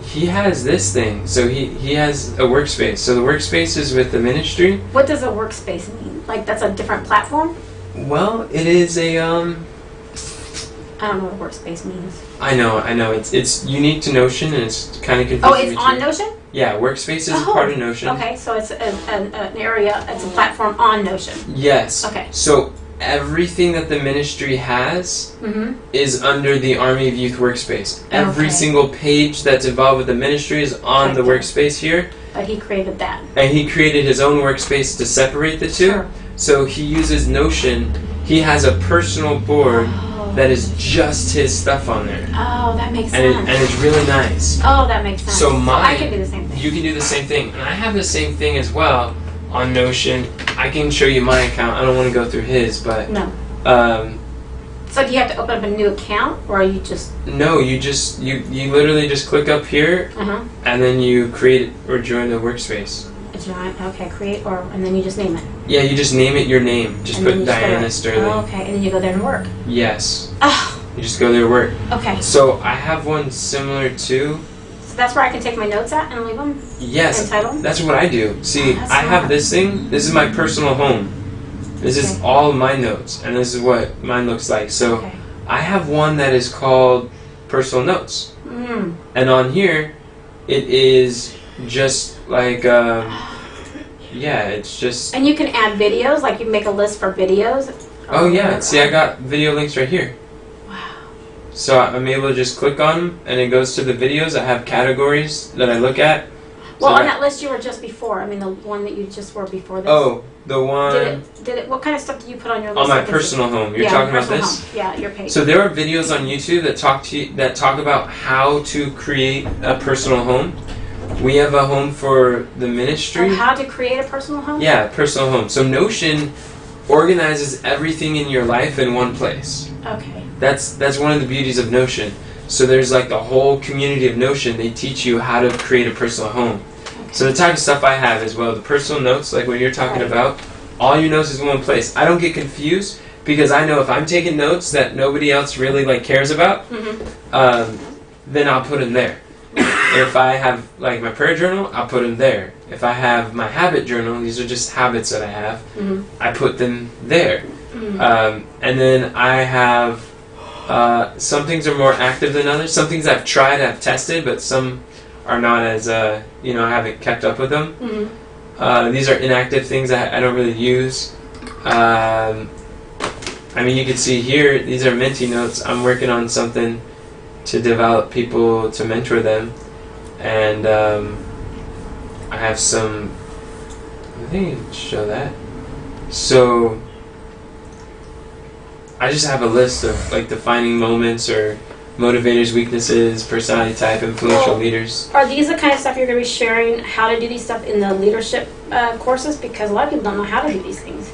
He has this thing. So he has a workspace. So the workspace is with the ministry. What does a workspace mean? Like that's a different platform? Well, it is a I don't know what workspace means. I know. It's unique to Notion and it's kind of confusing. Oh, it's me on too. Notion? Yeah, workspace is a Oh, part of Notion. Okay, so it's an area, it's a platform on Notion. Yes. Okay. So everything that the ministry has Mm-hmm. is under the Army of Youth workspace. Every Okay. single page that's involved with the ministry is on the Okay. workspace here. But he created that. And he created his own workspace to separate the two. Sure. So he uses Notion. He has a personal board Oh. that is just his stuff on there. Oh, that makes And, sense. and it's really nice. Oh, that makes sense. So I mine- can do the same thing. You can do the same thing. And I have the same thing as well on Notion. I can show you my account. I don't want to go through his, but No. um, So do you have to open up a new account, or are you just? no, you literally just click up here Uh-huh. and then you create or join the workspace. A giant. Okay, create, and then you just name it. Yeah, you just name it your name. Just And then put you just go Diana to- Sterling. Oh, okay, and then you go there and work. Yes. Oh, You just go there to work. okay. So I have one similar to. So that's where I can take my notes at and leave them Yes, and title them. that's what I do. See, Oh, that's I have smart. this thing. This is my personal home. This is Okay. all my notes, and this is what mine looks like. So Okay. I have one that is called Personal Notes, Mm. and on here, it is just like, yeah, it's just. And you can add videos, like you make a list for videos. Oh yeah, see, I got video links right here. Wow. So I'm able to just click on them, and it goes to the videos. I have categories that I look at. Well, So on that list you were just before. I mean, the one that you just were before this. Oh, the one Did it? What kind of stuff do you put on your list? on my I can see? personal home. You're Yeah, talking about personal this? home. Yeah, your page. So there are videos on YouTube that talk about how to create a personal home. We have a home for the ministry. Or how to create a personal home? Yeah, personal home. So Notion organizes everything in your life in one place. Okay. That's one of the beauties of Notion. So there's like the whole community of Notion. They teach you how to create a personal home. So the type of stuff I have as well, the personal notes, like what you're talking Right. about, all your notes is in one place. I don't get confused because I know if I'm taking notes that nobody else really like cares about, Mm-hmm. then I'll put them there. If I have like my prayer journal, I'll put them there. If I have my habit journal, these are just habits that I have, Mm-hmm. I put them there. Mm-hmm. And then I have some things are more active than others. Some things I've tried, I've tested, but some are not as I haven't kept up with them. Mm-hmm. These are inactive things I don't really use. I mean, you can see here, these are Minty notes. I'm working on something to develop people, to mentor them. And I have some, I think I can show that. So I just have a list of like defining moments or motivators, weaknesses, personality type, influential leaders. Are these the kind of stuff you're going to be sharing, how to do these stuff in the leadership courses? Because a lot of people don't know how to do these things.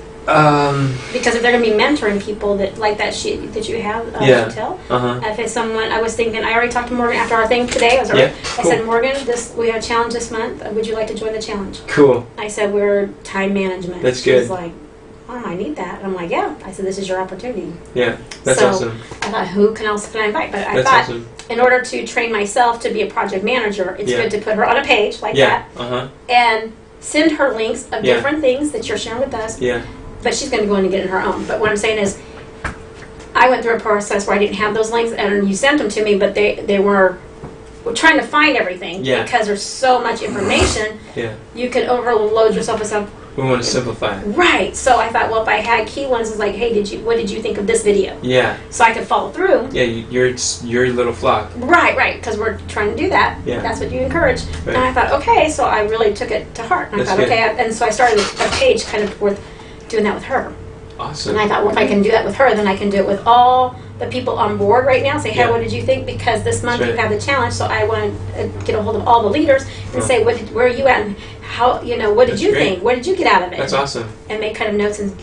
Because if they're going to be mentoring people that like that sheet that you have, Chantel, if it's someone, I was thinking, I already talked to Morgan after our thing today. I said, Morgan, we have a challenge this month. Would you like to join the challenge? Cool. I said, we're time management. That's She good. was like, I need that. And I'm like, yeah. I said, this is your opportunity. Yeah, that's so awesome. I thought, who else can I invite? But I That's thought, awesome. in order to train myself to be a project manager, it's good to put her on a page like that and send her links of different things that you're sharing with us. Yeah. But she's going to go in and get it her own. But what I'm saying is, I went through a process where I didn't have those links, and you sent them to me, but they were trying to find everything because there's so much information. Yeah. You can overload yourself with stuff. We want to simplify it. Right. So I thought, well, if I had key ones, it's like, hey, what did you think of this video? Yeah. So I could follow through. Yeah, your little flock. Right. Because we're trying to do that. Yeah. That's what you encourage. Right. And I thought, okay. So I really took it to heart. And I thought, good. okay. And so I started a page kind of worth doing that with her. Awesome. And I thought, well, if I can do that with her, then I can do it with all the people on board right now. Say, hey, what did you think? Because this month you have the challenge, so I want to get a hold of all the leaders and say, where are you at? And how, what did you think? What did you get out of it? That's awesome. And make kind of notes and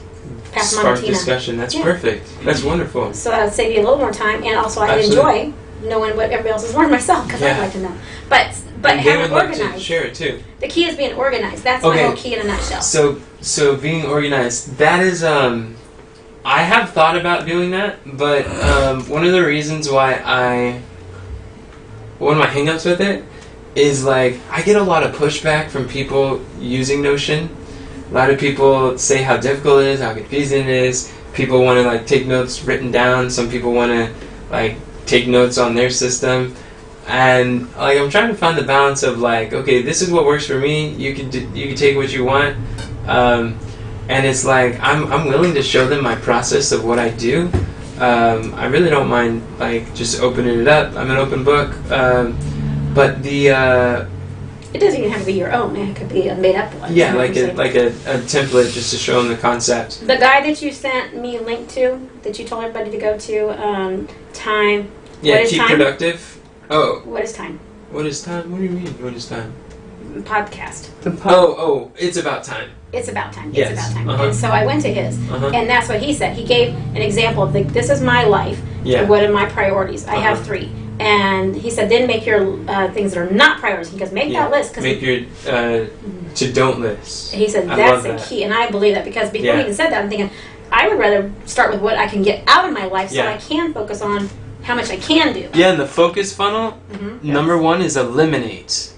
pass them on to Tina. Discussion. That's perfect. That's wonderful. So that would save you a little more time, and also I enjoy knowing what everybody else has learned myself because I like to know. But have it organized. Like to share it too. The key is being organized. That's my whole key in a nutshell. So being organized, that is I have thought about doing that, but one of the reasons why one of my hangups with it is like I get a lot of pushback from people using Notion. A lot of people say how difficult it is, how confusing it is. People want to like take notes written down. Some people want to like take notes on their system. And like I'm trying to find the balance of like, okay, this is what works for me. You can take what you want, and it's like I'm willing to show them my process of what I do. I really don't mind like just opening it up. I'm an open book, but the it doesn't even have to be your own. It could be a made up one. Yeah, like a template just to show them the concept. The guy that you sent me a link to, that you told everybody to go to, time. Yeah, keep productive. Oh. What is time? What is time? What do you mean? What is time? Podcast. It's about time. It's about time. Yes. It's about time. And so I went to his, and that's what he said. He gave an example of this is my life. Yeah. What are my priorities? I have 3. And he said, then make your things that are not priorities. He goes, make that list. Make your to don't list. He said, that's the key. And I believe that because before he even said that, I'm thinking, I would rather start with what I can get out of my life so I can focus on how much I can do. Yeah, and the focus funnel, number 1 is eliminate.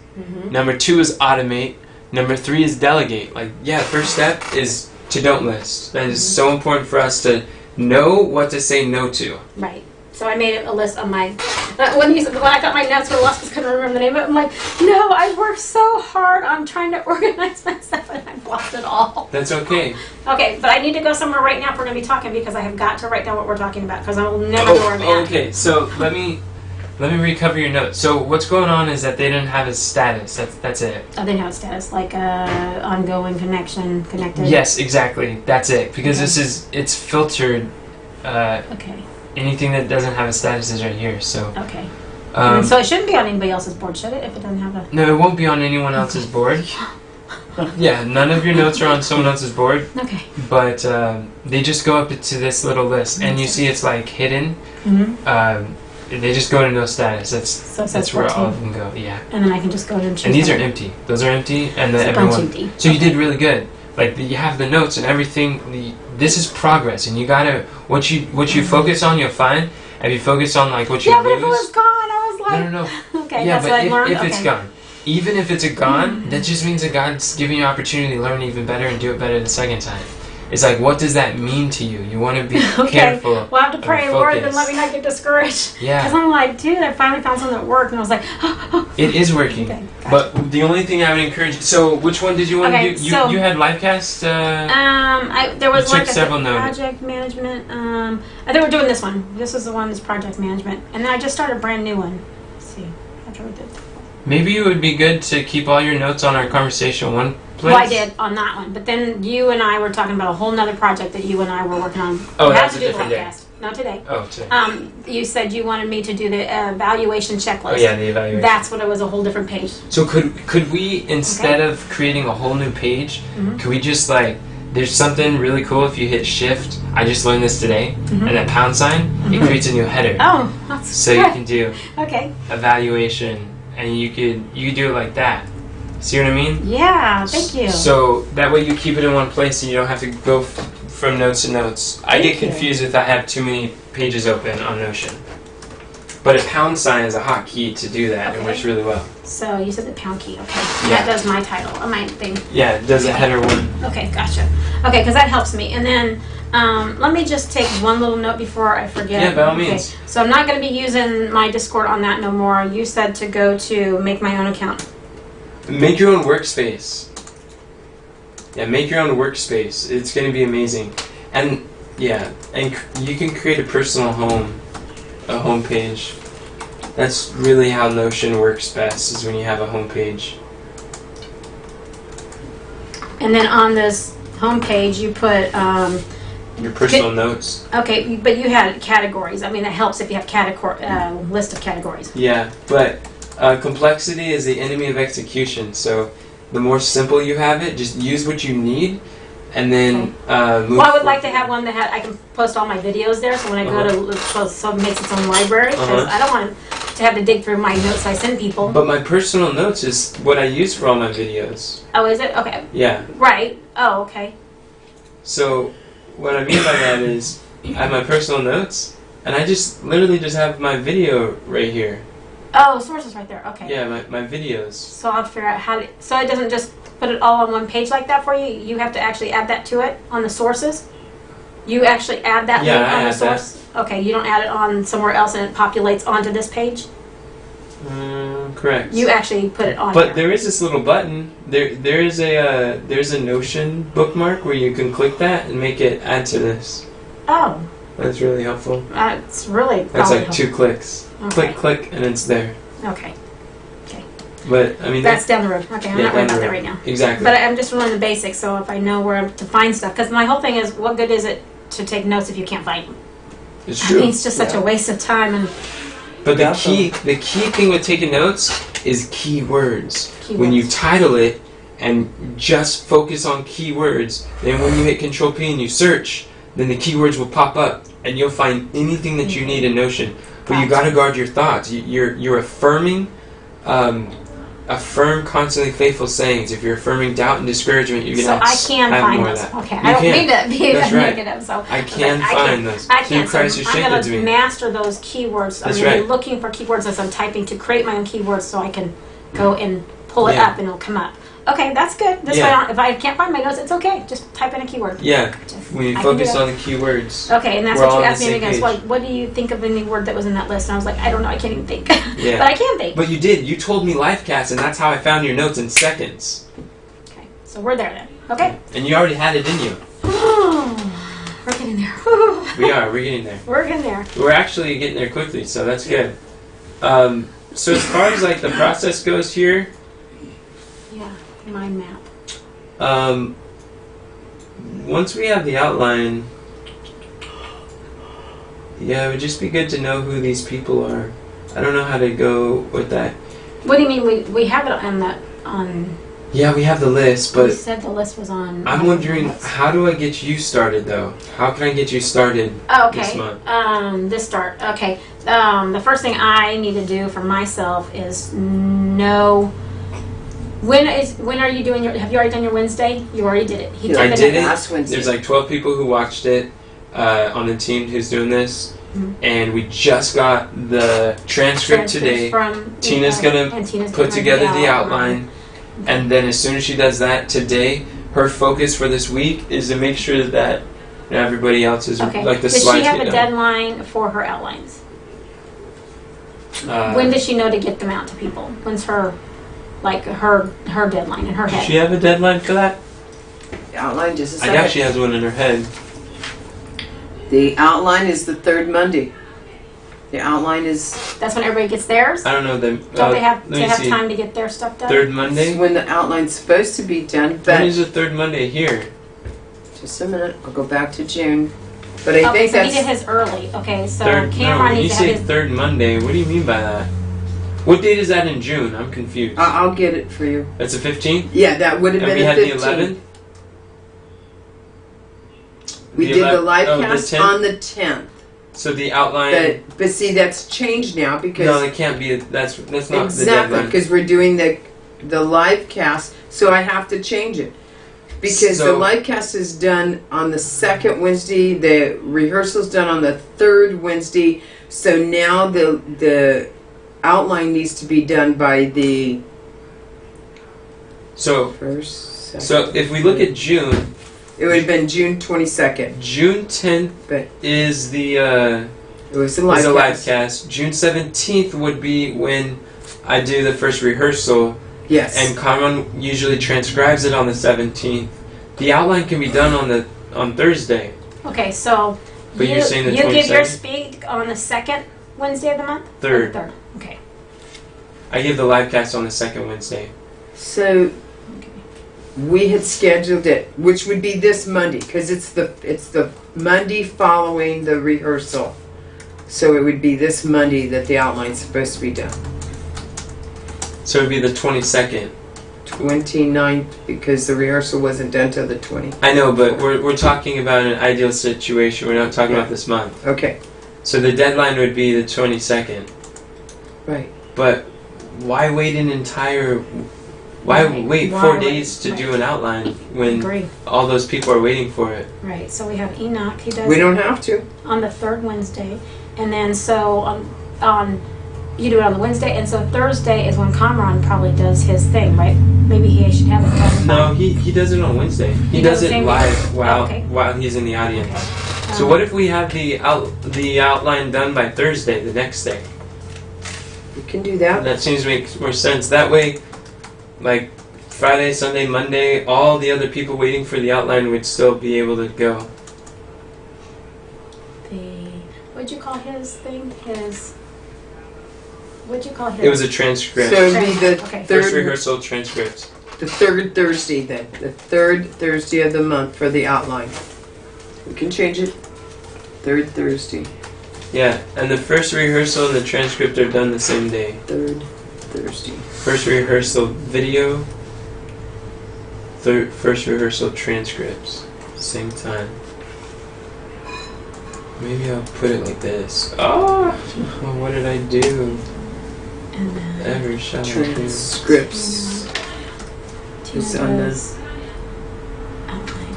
Number 2 is automate. Number 3 is delegate. Like, first step is to don't list. That is so important for us to know what to say no to. Right. So I made a list on my, when I thought my notes were lost, I couldn't remember the name of it. I'm like, no, I worked so hard on trying to organize myself and I've lost it all. That's okay. Okay, but I need to go somewhere right now if we're going to be talking because I have got to write down what we're talking about because I will never know where I'm at. Okay, so let me recover your notes. So what's going on is that they didn't have a status. That's it. Oh, they didn't have a status, like ongoing connection, connected? Yes, exactly. That's it. Because it's filtered. Okay. Anything that doesn't have a status is right here. So. Okay. So it shouldn't be on anybody else's board, should it? If it doesn't have a. No, it won't be on anyone else's board. Yeah, none of your notes are on someone else's board. Okay. But they just go up to this little list, and you see it's like hidden. They just go to no status. That's where all of them go. Yeah. And then I can just go to and choose. And these are empty. Those are empty, and then everyone. Empty. So you did really good. Like you have the notes and everything. This is progress, and you gotta what you focus on, you'll find. If you focus on like what you lose. Yeah, but if it was gone, I was like. No. Okay, yeah, that's what I learned. If it's gone, even if it's gone, that just means that God's giving you an opportunity to learn even better and do it better the second time. It's like, what does that mean to you? You want to be careful. Well, I have to pray, Lord, then let me not get discouraged. Yeah. Because I'm like, dude, I finally found something that worked, and I was like, It is working. Okay, gotcha. But the only thing I would encourage. So, which one did you want to do? You had Livecast. There was like several project management. I think we're doing this one. This is the one that's project management, and then I just started a brand new one. Let's see, after we did. Maybe it would be good to keep all your notes on our conversation one place. Well, I did on that one, but then you and I were talking about a whole nother project that you and I were working on. Oh, It that's has a to do with different day. Livecast. not today. Oh, today. You said you wanted me to do the evaluation checklist. Oh yeah, the evaluation. That's what it was, a whole different page. So could we, instead of creating a whole new page, could we just like, there's something really cool if you hit shift, I just learned this today, and then pound sign, it creates a new header. Oh, that's So you can do okay. evaluation, and you could do it like that. See what I mean? Yeah, thank you. So that way you keep it in one place and you don't have to go from notes to notes. I get confused if I have too many pages open on Notion. But a pound sign is a hotkey to do that. It works really well. So you said the pound key, okay. Yeah. That does my title, my thing. Yeah, it does a header one. Okay, gotcha. Okay, because that helps me. And then let me just take one little note before I forget. Yeah, by all means. So I'm not going to be using my Discord on that no more. You said to go to make my own account. Make your own workspace. Yeah, make your own workspace. It's going to be amazing. And yeah, and you can create a personal a home page. That's really how Notion works best, is when you have a home page. And then on this home page, you put Your personal notes. okay, but you had categories. I mean, it helps if you have list of categories. Yeah, but complexity is the enemy of execution. So the more simple you have it, just use what you need, and then move. Well, I would like to have one that I can post all my videos there. So when I go to so it makes its own library, because I don't want to have to dig through my notes I send people. But my personal notes is what I use for all my videos. Oh, is it? Okay. Yeah. Right. Oh, okay. So what I mean by that is I have my personal notes, and I just literally just have my video right here. Oh, sources right there. Okay. Yeah, my videos. So I'll figure out how to. So it doesn't just put it all on one page like that for you. You have to actually add that to it on the sources. You actually add that link on the source. Okay. You don't add it on somewhere else and it populates onto this page. Correct. You actually put it on. But there is this little button. There's a Notion bookmark where you can click that and make it add to this. Oh. That's really helpful. It's really. That's like 2 clicks. Okay. Click, and it's there. Okay. But I mean That's down the road. Okay, I'm not worried about that right now. Exactly. But I'm just learning the basics, so if I know where to find stuff, because my whole thing is, what good is it to take notes if you can't find them? It's I true. mean, it's just such a waste of time and. But the key thing with taking notes is keywords. When you title it and just focus on keywords, then when you hit Control P and you search, then the keywords will pop up and you'll find anything that you need in Notion. But you got to guard your thoughts. You're affirming, affirm constantly faithful sayings. If you're affirming doubt and discouragement, you're gonna I can have find more those. of that. Okay, You I don't can. mean to be That's right. negative. So I can find those. I Through can. Christ So who I'm strengthens gonna me. master those keywords. That's I'm gonna be right. looking for keywords as I'm typing to create my own keywords, so I can go and pull it Yeah. up and it'll come up. Okay, that's good. This way, if I can't find my notes, it's okay. Just type in a keyword. Yeah, when you I can focus do that. on the keywords. Okay, and that's We're what all you on asked the me same again. So, page. like, what do you think of any word that was in that list? And I was like, I don't know. I can't even think. Yeah. But I can think. But you did. You told me Livecast, and that's how I found your notes in seconds. Okay, so we're there then. Okay. And you already had it in you. We're getting there. We are. We're getting there. We're getting there. We're actually getting there quickly, so that's good. So as far as like the process goes here, Yeah, mind map. once we have the outline, yeah, it would just be good to know who these people are. I don't know how to go with that. What do you mean we have it on that on? Yeah, we have the list, You but said the list was on. I'm wondering, how do I get you started though? How can I get you started this month? This start. Okay. The first thing I need to do for myself is know when are you doing your? Have you already done your Wednesday? You already did it. He I took did it. last Wednesday. There's like 12 people who watched it on the team who's doing this, and we just got the transcript today. From Tina's gonna put together the outline, and then as soon as she does that today, her focus for this week is to make sure that everybody else is Okay. like the Does slides she have get a done. deadline for her outlines? Uh, When does she know to get them out to people? When's her deadline in her Does head? she have a deadline for that? The outline, just a I second. doubt she has one in her head. The outline is the third Monday. The outline is That's when everybody gets theirs. I don't know them. Don't they have let to me have see. time to get their stuff done? Third Monday. when the outline's supposed to be done. When But is the third Monday here? just a minute, I'll go back to June. But I Okay, think so he that's did his early. Okay, so Third, Cameron no, you needs to have say his. third Monday. What do you mean by that? What date is that in June? I'm confused. I'll get it for you. That's the 15th? Yeah, that would have And been we had the the 15th. 11th? We did the live oh, cast 10th? on the 10th. So the outline... But see, that's changed now because No, it can't be. That's not the exactly deadline. because we're doing the live cast, so I have to change it because the So- live cast is done on the second Wednesday. The rehearsal's done on the third Wednesday. So now the outline needs to be done by the So, first. Second, so if we look at June, it would have been June 22nd, June 10th but is the it was the is live a live cast. cast. June 17th would be when I do the first rehearsal, Yes. and Carmen usually transcribes it on the 17th. The outline can be done on Thursday. Okay, so But you, you're saying the you give your 22nd? speak on the second Wednesday of the month? Or the Third. third. Okay. I give the live cast on the second Wednesday. So we had scheduled it, which would be this Monday, because it's the Monday following the rehearsal. So it would be this Monday that the outline's supposed to be done. So it would be the 22nd. 29th, because the rehearsal wasn't done till the 20th. I know, but we're talking about an ideal situation. We're not talking about this month. Okay, So the deadline would be the 22nd. right. But why wait an entire... Why Right. wait Why 4 wait? days to do an outline when Agree. all those people are waiting for it? Right. So we have Enoch. He does We it don't have to. on the third Wednesday, and then so on you do it on the Wednesday, and so Thursday is when Kamran probably does his thing, right? Maybe he should have it done. No, he does it on Wednesday. He does it same live thing? while Okay. while he's in the audience. Okay. So what if we have the outline done by Thursday, the next day? We can do that. That seems to make more sense. That way, like Friday, Sunday, Monday, all the other people waiting for the outline would still be able to go. What'd you call his thing? What'd you call his? It was a transcript. So it would be the Okay. First third, rehearsal transcript. the third Thursday then. The third Thursday of the month for the outline. We can change it. Third Thursday. Yeah, and the first rehearsal and the transcript are done the same day. Third Thursday. First rehearsal video, first rehearsal transcripts, same time. Maybe I'll put it like this. Oh, what did I do? And then Ever shall I do? Transcripts. Tina It's on the- does outline.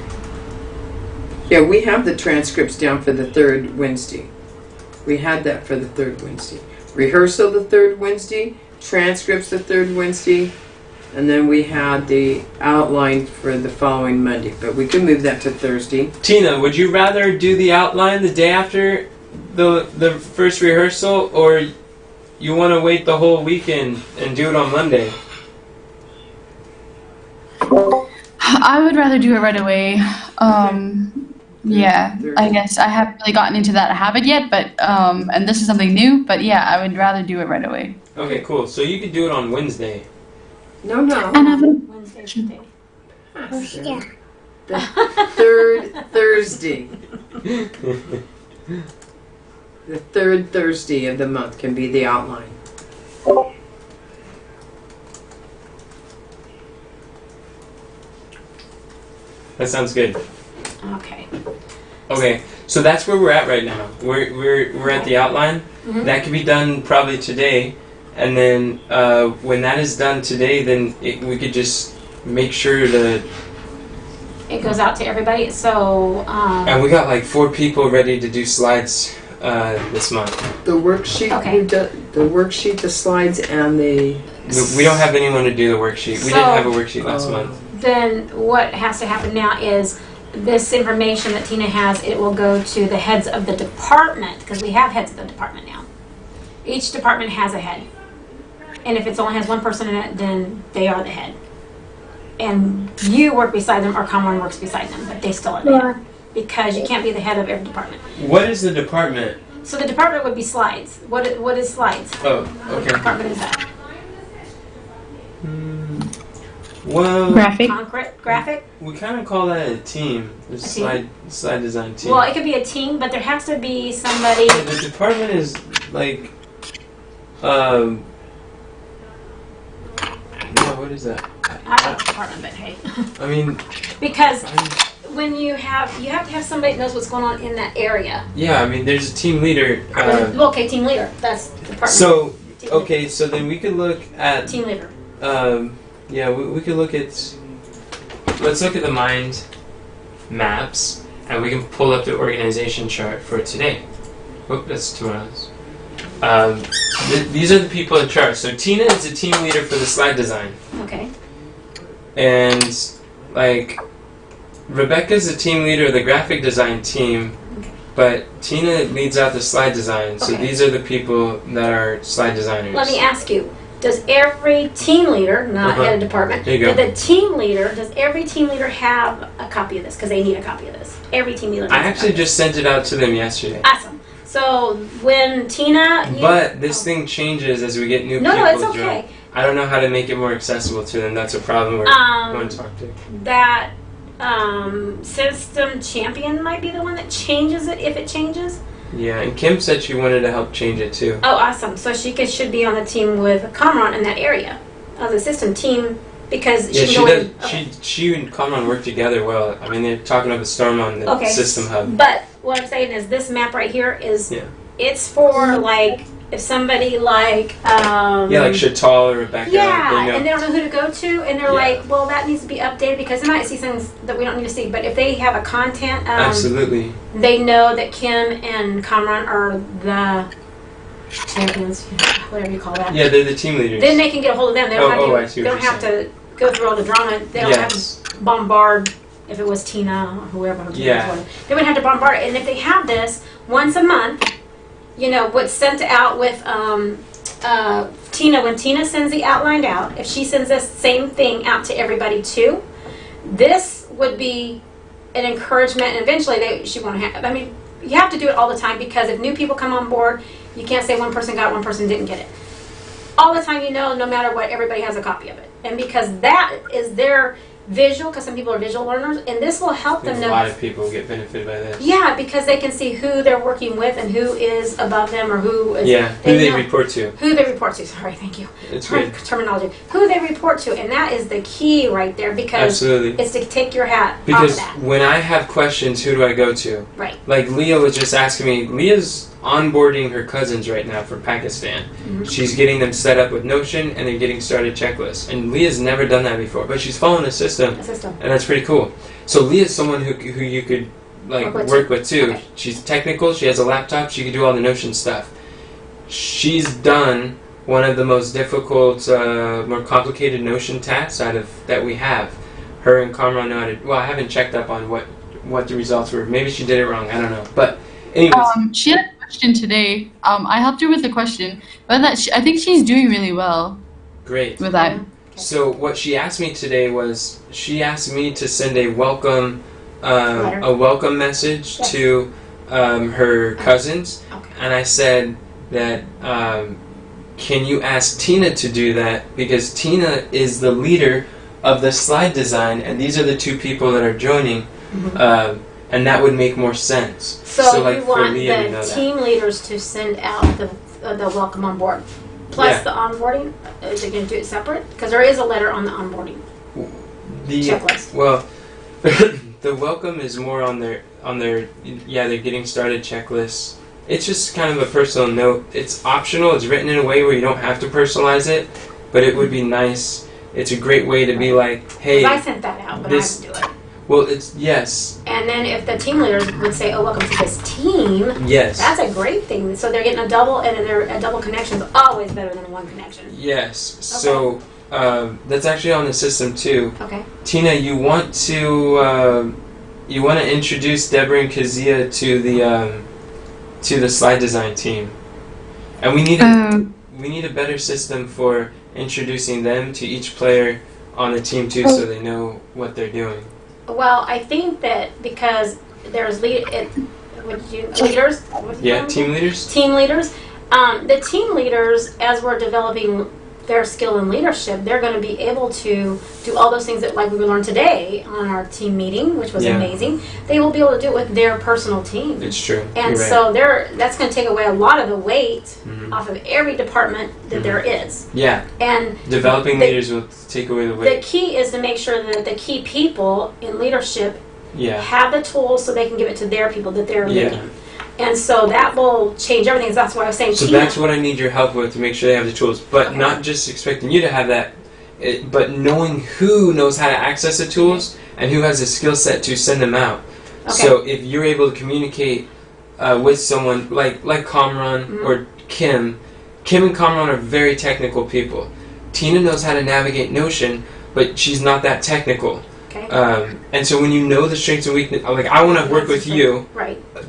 Yeah, we have the transcripts down for the third Wednesday. We had that for the third Wednesday. Rehearsal the third Wednesday, transcripts the third Wednesday, and then we had the outline for the following Monday. But we could move that to Thursday. Tina, would you rather do the outline the day after the first rehearsal, or you want to wait the whole weekend and do it on Monday? I would rather do it right away. Yeah, I guess I haven't really gotten into that habit yet, but and this is something new. But yeah, I would rather do it right away. Okay, cool. So you could do it on Wednesday. No, no. And I would, Wednesday's the day. The third Thursday. The third Thursday of the month can be the outline. That sounds good. Okay. Okay, so that's where we're at right now. We're at the outline. Mhm. That could be done probably today, and then when that is done today, then we could just make sure to. It goes out to everybody. So And we got like 4 people ready to do slides this month. The worksheet, Okay. the worksheet, the slides, and the. We don't have anyone to do the worksheet. We didn't have a worksheet last month. then what has to happen now is this information that Tina has, it will go to the heads of the department, because we have heads of the department now. Each department has a head. And if it only has one person in it, then they are the head. And you work beside them, or Kamran works beside them, but they still are the head. Because you can't be the head of every department. What is the department? So the department would be slides. What is slides? Oh, What okay. department is that? Well, Graphic. graphic. we kind of call that a team. The slide design team. Well, it could be a team, but there has to be somebody. Yeah, the department is like, no, what is that? I don't know the department, but hey. I mean, Because when you have to have somebody that knows what's going on in that area. yeah, I mean, there's a team leader. Well, okay, team leader. That's the department. So, Team leader. okay, so then we could look at, Team leader. yeah, we could look at, let's look at the mind maps, and we can pull up the organization chart for today. Oop, that's 2 hours. These are the people in charge. So Tina is the team leader for the slide design. Okay. And, like, Rebecca's the team leader of the graphic design team, Okay. but Tina leads out the slide design. So Okay. these are the people that are slide designers. Let me ask you. Does every team leader, not Uh-huh. head of department, There you go. does every team leader have a copy of this? Because they need a copy of this. Every team leader needs I a actually copy. just sent it out to them yesterday. Awesome. So when Tina... But this thing changes as we get new No, people no, it's to okay. join. I don't know how to make it more accessible to them. That's a problem we're going to talk to. That system champion might be the one that changes it if it changes. Yeah, and Kim said she wanted to help change it too. Oh, awesome. So she should be on the team with Comron in that area of the system team because Yeah, she she can go does. in. Okay. She and Comron work together well. I mean, they're talking about the storm on the Okay. system hub. But what I'm saying is this map right here is Yeah. it's for like if somebody like Yeah, like Chatal or Rebecca. yeah, they know. and they don't know who to go to, and they're Yeah. like, well, that needs to be updated because they might see things that we don't need to see. But if they have a content, Absolutely. they know that Kim and Kamran are the champions, whatever you call that. Yeah, they're the team leaders. Then they can get a hold of them. They don't, Oh, I have, see to, they what don't you're have to go through all the drama. They don't Yes. have to bombard. If it was Tina or whoever, Yeah. they wouldn't have to bombard it. And if they have this once a month, you know, what's sent out with Tina, when Tina sends the outline out, if she sends this same thing out to everybody too, this would be an encouragement, and eventually she won't have. I mean, you have to do it all the time because if new people come on board, you can't say one person got it, one person didn't get it. All the time, you know, no matter what, everybody has a copy of it, and because that is their visual, because some people are visual learners, and this will help them There's a know. lot of people get benefited by this. Yeah, because they can see who they're working with and who is above them or who is. Yeah, who they know report to. Who they report to. Sorry, thank you. It's Sorry, good. terminology. Who they report to, and that is the key right there because Absolutely. it's to take your hat off Because of that. when I have questions, who do I go to? Right. Like Leah was just asking me. Leah's onboarding her cousins right now for Pakistan. Mhm. She's getting them set up with Notion and they're getting started checklists. And Leah's never done that before, but she's following the system, The system. and that's pretty cool. So Leah's someone who you could like work with too. Okay. She's technical. She has a laptop. She can do all the Notion stuff. She's done one of the most difficult, more complicated Notion tasks that we have. Her and Kamran know how to. Well, I haven't checked up on what the results were. Maybe she did it wrong. I don't know. But anyways, She had a question today. I helped her with the question, but I think she's doing really well great. with that. So what she asked me today was she asked me to send a welcome message Yes. to her cousins, Okay. and I said that can you ask Tina to do that because Tina is the leader of the slide design, and these are the two people that are joining, and that would make more sense. So, like you for want Leah to know the that. team leaders to send out the welcome on board, plus Yeah. the onboarding. Is it going to do it separate? Because there is a letter on the onboarding The checklist. well, the welcome is more on their they're getting started checklist. It's just kind of a personal note. It's optional. It's written in a way where you don't have to personalize it, but it would be nice. It's a great way to be like, hey, 'Cause I sent that out, but this- I didn't do it. well, it's yes, And then if the team leaders would say, "Oh, welcome to this team," yes, that's a great thing. So they're getting a double, and a double connection is always better than one connection. yes. So that's actually on the system too. Okay. Tina, you want to introduce Deborah and Kazia to the slide design team, and we need a better system for introducing them to each player on the team too, so they know what they're doing. Well, I think that because there's leaders. What do you Yeah, call them? team leaders. Team leaders. The team leaders, as we're developing their skill in leadership, they're going to be able to do all those things that, like we learned today on our team meeting, which was amazing. They will be able to do it with their personal team. It's true. And You're so right. that's going to take away a lot of the weight off of every department that there is. Yeah. And Developing leaders will take away the the weight. key is to make sure that the key people in leadership have the tools so they can give it to their people that they're leading. And so that will change everything. That's why I was saying. So that's what I need your help with, to make sure they have the tools, but not just expecting you to have that, but knowing who knows how to access the tools and who has a skill set to send them out. Okay. So if you're able to communicate with someone like Kamran or Kim and Kamran are very technical people. Tina knows how to navigate Notion, but she's not that technical. Okay. And so when you know the strengths and weaknesses, like I want to work with you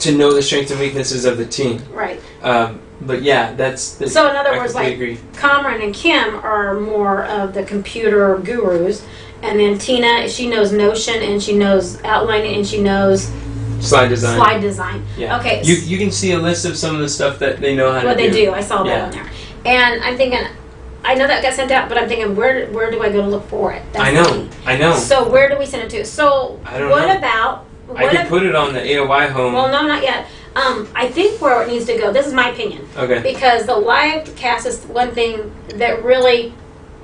to know the strengths and weaknesses of the team. Right. But yeah, that's so in other I words, completely like agree. Kamran and Kim are more of the computer gurus, and then Tina, she knows Notion and she knows outlining and she knows Slide design. Yeah. Okay. You can see a list of some of the stuff that they know how to do. What they do, I saw that on there, and I'm thinking. I know that got sent out, but I'm thinking, where do I go to look for it? That's I know. So where do we send it to? So I don't what know. about? I could put it on the AOI home. Well, no, not yet. I think where it needs to go. This is my opinion. Okay. Because the live cast is one thing that really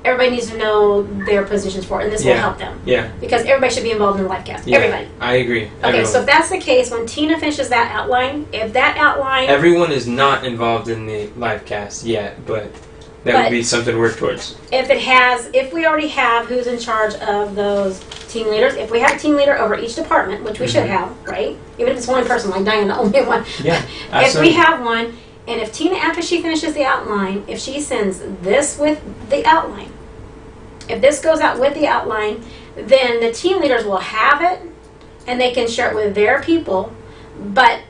everybody needs to know their positions for, and this will help them. Yeah. Because everybody should be involved in the live cast. Yeah, Everybody. I agree. Okay, Everyone. so if that's the case, when Tina finishes that outline, if that outline, everyone is not involved in the live cast yet, but that would be something to work towards. if we already have who's in charge of those team leaders, if we have a team leader over each department, which we should have, right? Even if it's one person, like Diana, only one. Yeah, If we have one, and if Tina, after she finishes the outline, if she sends this with the outline, if this goes out with the outline, then the team leaders will have it, and they can share it with their people. But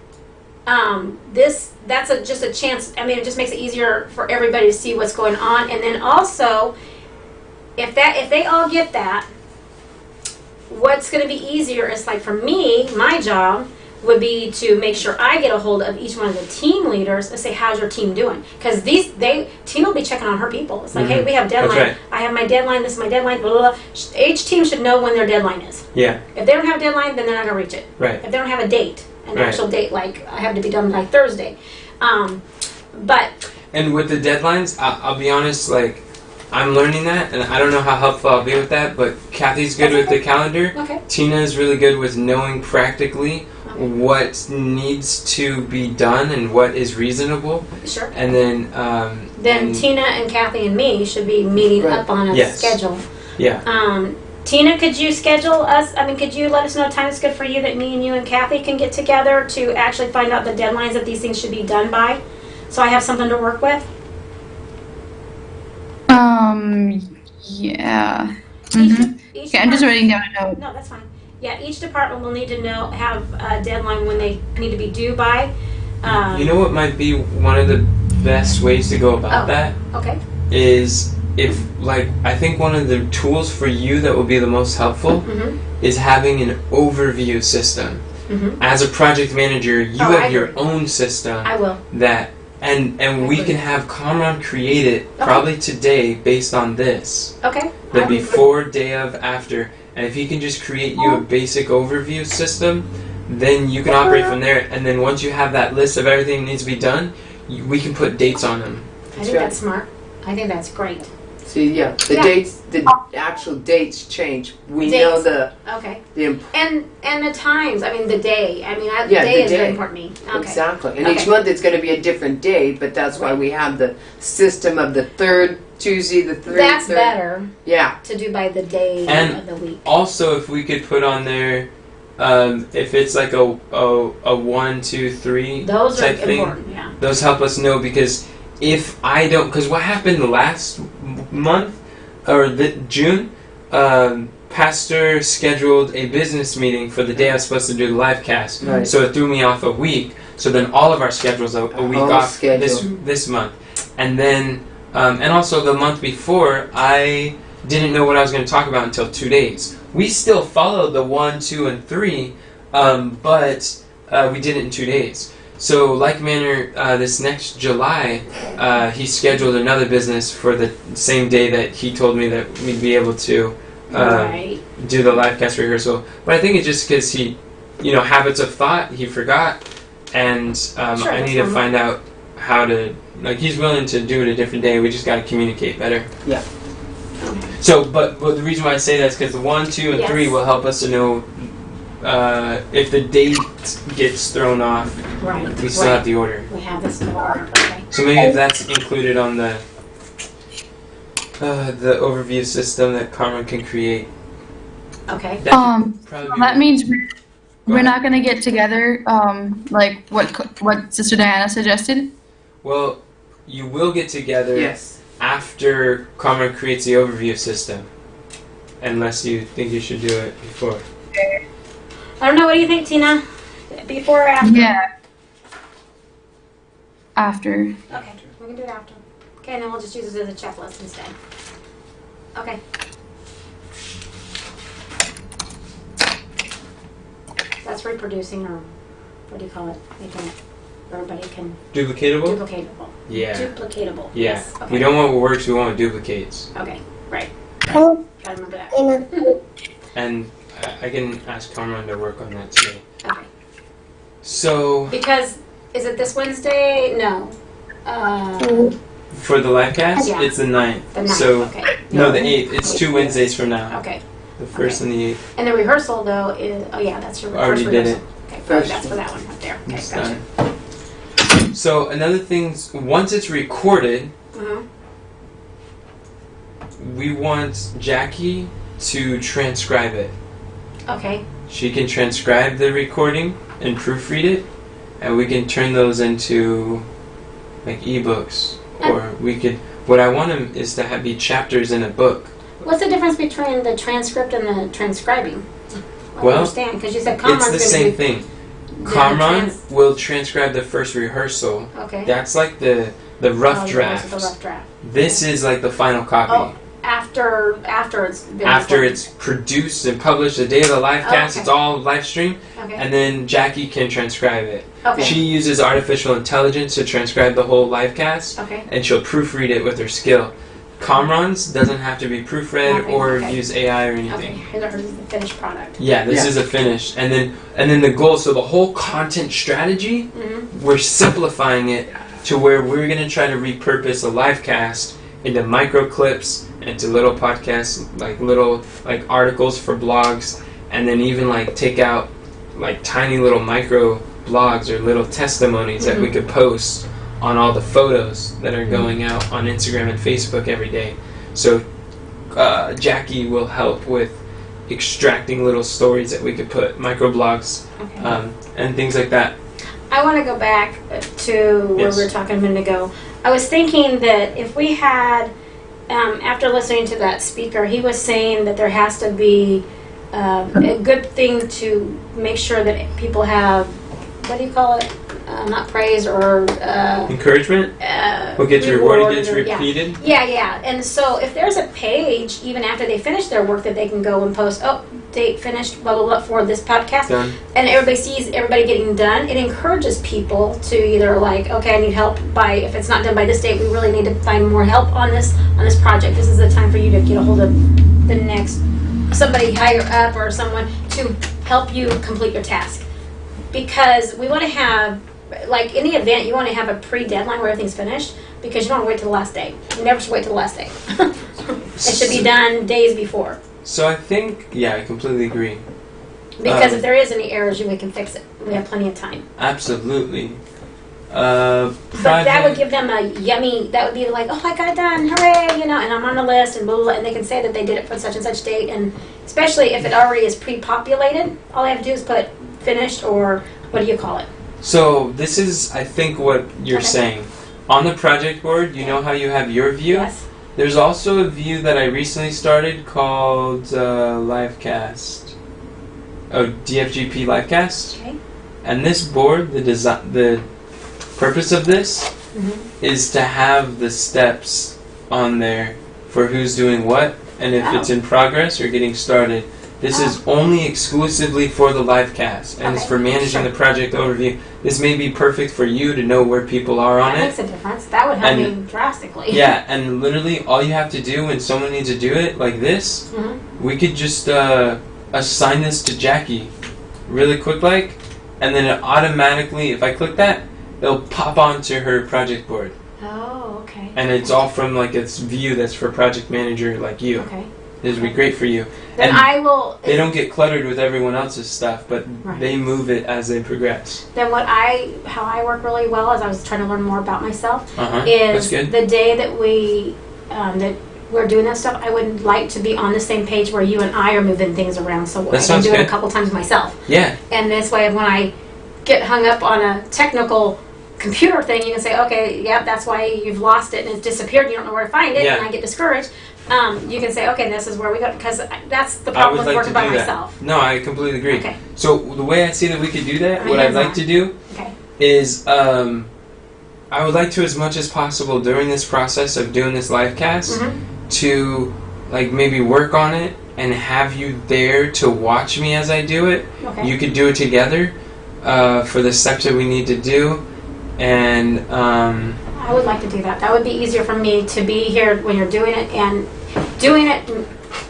that's just a chance. I mean, it just makes it easier for everybody to see what's going on. And then also, if they all get that, what's going to be easier is, like, for me, my job would be to make sure I get a hold of each one of the team leaders and say, how's your team doing? Because Tina will be checking on her people. It's like, hey, we have deadline. That's right. I have my deadline. This is my deadline. Blah, blah, blah. Each team should know when their deadline is. Yeah. If they don't have a deadline, then they're not going to reach it. Right. If they don't have a date, an actual date, like I have to be done by Thursday. But And with the deadlines, I'll be honest, like, I'm learning that, and I don't know how helpful I'll be with that, but Kathy's good with the calendar. Okay. Tina is really good with knowing practically what needs to be done and what is reasonable. Sure. And then... Then Tina and Kathy and me should be meeting up on a schedule. Yeah. Tina, could you schedule us? I mean, could you let us know a time that's good for you that me and you and Kathy can get together to actually find out the deadlines that these things should be done by, so I have something to work with? Yeah. Each Okay, I'm just writing down a note. No, that's fine. Yeah, each department will need to have a deadline when they need to be due by. You know what might be one of the best ways to go about that? Okay. Is if, like, I think one of the tools for you that will be the most helpful is having an overview system. As a project manager, you have your own system. I will. That and we can have Kamran create it probably today based on this. Okay. The before, day of, after, and if he can just create you a basic overview system, then you can operate from there. And then once you have that list of everything that needs to be done, we can put dates on them. I think that's smart. I think that's great. See, the dates, the actual dates change. We know the and the times. I mean, the day. I mean, the day is very important to me. Okay. Exactly. And each month it's going to be a different day, but that's why we have the system of the third Tuesday, the third. That's better. Yeah. To do by the day of the week. Also, if we could put on there, if it's like a 1, 2, 3 those type are thing, important. Yeah. those help us know, because if I don't, because what happened last month or June, Pastor scheduled a business meeting for the day I was supposed to do the live cast, so it threw me off a week. So then all of our schedules a week off this month, and then and also the month before I didn't know what I was going to talk about until 2 days. We still followed the 1, 2, and 3, but we did it in 2 days. So, like manner, this next July, he scheduled another business for the same day that he told me that we'd be able to Right. do the live cast rehearsal. But I think it's just because he, habits of thought, he forgot, and Sure, I that's need to normal. find out how to. Like, he's willing to do it a different day. We just got to communicate better. Yeah. Okay. So, but the reason why I say that is because the 1, 2, and Yes. 3 will help us to know if the date gets thrown off. Right. We still have the order. We have this in order. Okay. So maybe if that's included on the overview system that Carmen can create. Okay. That could probably be That means Go we're ahead. not gonna get together, like what Sister Diana suggested. Well, you will get together Yes. after Carmen creates the overview system. Unless you think you should do it before. I don't know. What do you think, Tina? Before or after? Yeah. After. Okay, we can do it after. Okay, and then we'll just use it as a checklist instead. Okay. That's reproducing, or what do you call it? Making it everybody can Duplicatable? duplicatable. Yeah. Duplicatable. Yeah. Yes. Okay. We don't want what works, we want what duplicates. Okay. Right. Oh, Gotta remember that. And I can ask Carmen to work on that today. Okay. So, Because is it this Wednesday? No. for the live cast, Yeah. it's the 9th. The 9th. So, Okay. no, the 8th. It's 2 Wednesdays from now. Okay. The 1st and the 8th. And the rehearsal though is that's your Already first did rehearsal. Okay. First. That's for that one up there. Okay. It's Gotcha. done. So, another thing, once it's recorded, Mhm. we want Jackie to transcribe it. Okay. She can transcribe the recording and proofread it, and we can turn those into like ebooks, or we could. What I want them is to be chapters in a book. What's the difference between the transcript and the transcribing? I don't Well, understand because you said Conrad's It's the gonna same do thing. the Kamran will transcribe the first rehearsal. Okay. That's like the Oh, rough yours draft. is the rough draft. This is like the final copy. Oh, after it's been After recorded. it's produced and published, the day of the live cast, okay. it's all live stream, Okay. and then Jackie can transcribe it. Okay. She uses artificial intelligence to transcribe the whole live cast, Okay. and she'll proofread it with her skill. Kamran's doesn't have to be proofread Nothing, or okay. use AI or Okay. anything. Hers is the finished product. Yeah, this Yeah. is a finish, and then the goal. So the whole content strategy, Mm-hmm. we're simplifying it to where we're gonna try to repurpose a live cast into micro clips, into little podcasts, like little like articles for blogs, and then even like take out like tiny little micro blogs or little testimonies that we could post on all the photos that are going out on Instagram and Facebook every day. So Jackie will help with extracting little stories that we could put, microblogs, Okay. and things like that. I want to go back to where Yes. we were talking a minute ago. I was thinking that if we had, after listening to that speaker, he was saying that there has to be a good thing to make sure that people have, what do you call it? Not praise or Encouragement? What gets rewarded gets or- yeah. repeated? Yeah. And so if there's a page, even after they finish their work, that they can go and post, oh, date finished, blah, blah, blah, for this podcast. Done. And everybody sees everybody getting done, it encourages people to either like, okay, I need help by, if it's not done by this date, we really need to find more help on this project. This is the time for you to get a hold of the next, somebody higher up or someone to help you complete your task. Because we want to have, like any event, you want to have a pre-deadline where everything's finished, because you don't want to wait till the last day. You never should wait till the last day. It should be done days before. So I think, yeah, I completely agree. Because if there is any errors, we can fix it. We have plenty of time. Absolutely. But that would give them a yummy, that would be like, oh, I got it done, hooray, and I'm on the list, and blah, blah, blah, and they can say that they did it for such and such date, and especially if it already is pre-populated, all I have to do is put finished, or what do you call it? So this is, I think, what you're Okay. saying. On the project board, you know how you have your view? Yes. There's also a view that I recently started called Livecast. Oh, DFGP Livecast. Okay. And this board, the purpose of this is to have the steps on there for who's doing what, and if Oh. it's in progress or getting started, This is only exclusively for the live cast, and it's Okay, for managing the project overview. This may be perfect for you to know where people are on That it. makes a difference. That would help And- me drastically. Yeah, and literally all you have to do when someone needs to do it like this, Mhm. we could just assign this to Jackie really quick like, and then it automatically, if I click that, it'll pop onto her project board. Oh, okay. And it's all from like its view that's for project manager like you. Okay. This would be great for you. Then And I will. they don't get cluttered with everyone else's stuff, but Right. they move it as they progress. Then how I work really well as I was trying to learn more about myself Uh-huh. That's is good. the day that that we're doing that stuff. I would like to be on the same page where you and I are moving things around, so I can sounds do it good. a couple times myself. Yeah. And this way, when I get hung up on a technical computer thing, you can say, okay, yeah, that's why you've lost it and it's disappeared and you don't know where to find it, Yeah. and I get discouraged. You can say, okay, this is where we go, because that's the I problem would with like to working by do that. myself. No, I completely agree. Okay. So the way I see that we could do that, My what I'd hands like on. to do Okay. is I would like to, as much as possible during this process of doing this live cast, Mhm. to like maybe work on it and have you there to watch me as I do it. Okay. You could do it together for the steps that we need to do, and I would like to do that. That would be easier for me to be here when you're doing it, and doing it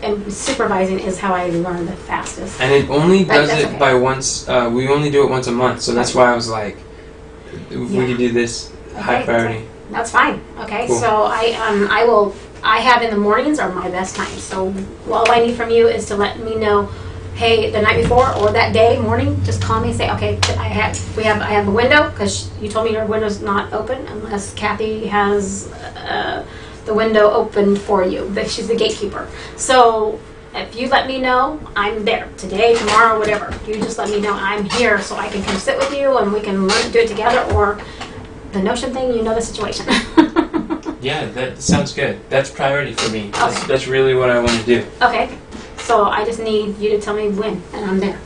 and supervising is how I learn the fastest. and it only does That's it okay. by once. We only do it once a month, so that's why I was like, if we Yeah. could do this high Okay, priority. That's fine. Okay, Cool. so I will. I have in the mornings are my best time. So all I need from you is to let me know, hey, the night before or that day morning, just call me and say, okay, I have a window, because you told me your window's not open unless Kathy has the window opened for you. That she's the gatekeeper. So if you let me know, I'm there today, tomorrow, whatever. You just let me know I'm here, so I can come sit with you and we can learn do it together. Or the Notion thing, you know the situation. Yeah, that sounds good. That's priority for me. Okay. That's really what I want to do. Okay, so I just need you to tell me when, and I'm there.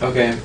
Okay.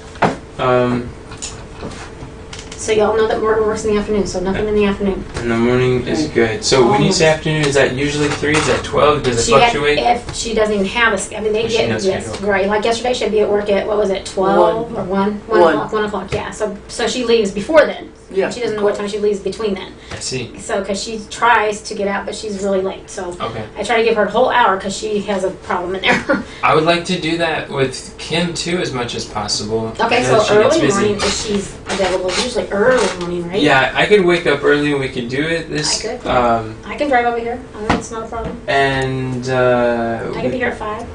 So y'all know that Morgan works in the afternoon, so nothing in the afternoon. In the morning is good. So when you say afternoon, is that usually 3? Is that 12? Does it fluctuate? If she doesn't even have a schedule, I mean, they If she get, knows yes, schedule. right. Like yesterday, she'd be at work at, what was it, 12 or 1? 1 One. o'clock, 1 o'clock, yeah. So she leaves before then. Yeah. She doesn't know what time she leaves between then. I see. So, because she tries to get out, but she's really late. So Okay. I try to give her a whole hour because she has a problem in there. I would like to do that with Kim too, as much as possible. Okay, I know so she gets early busy. morning, if she's available, usually early morning, right? Yeah, I could wake up early and we could do it. This. I could. Um, I can drive over here. It's not a problem. and I can be here at 5.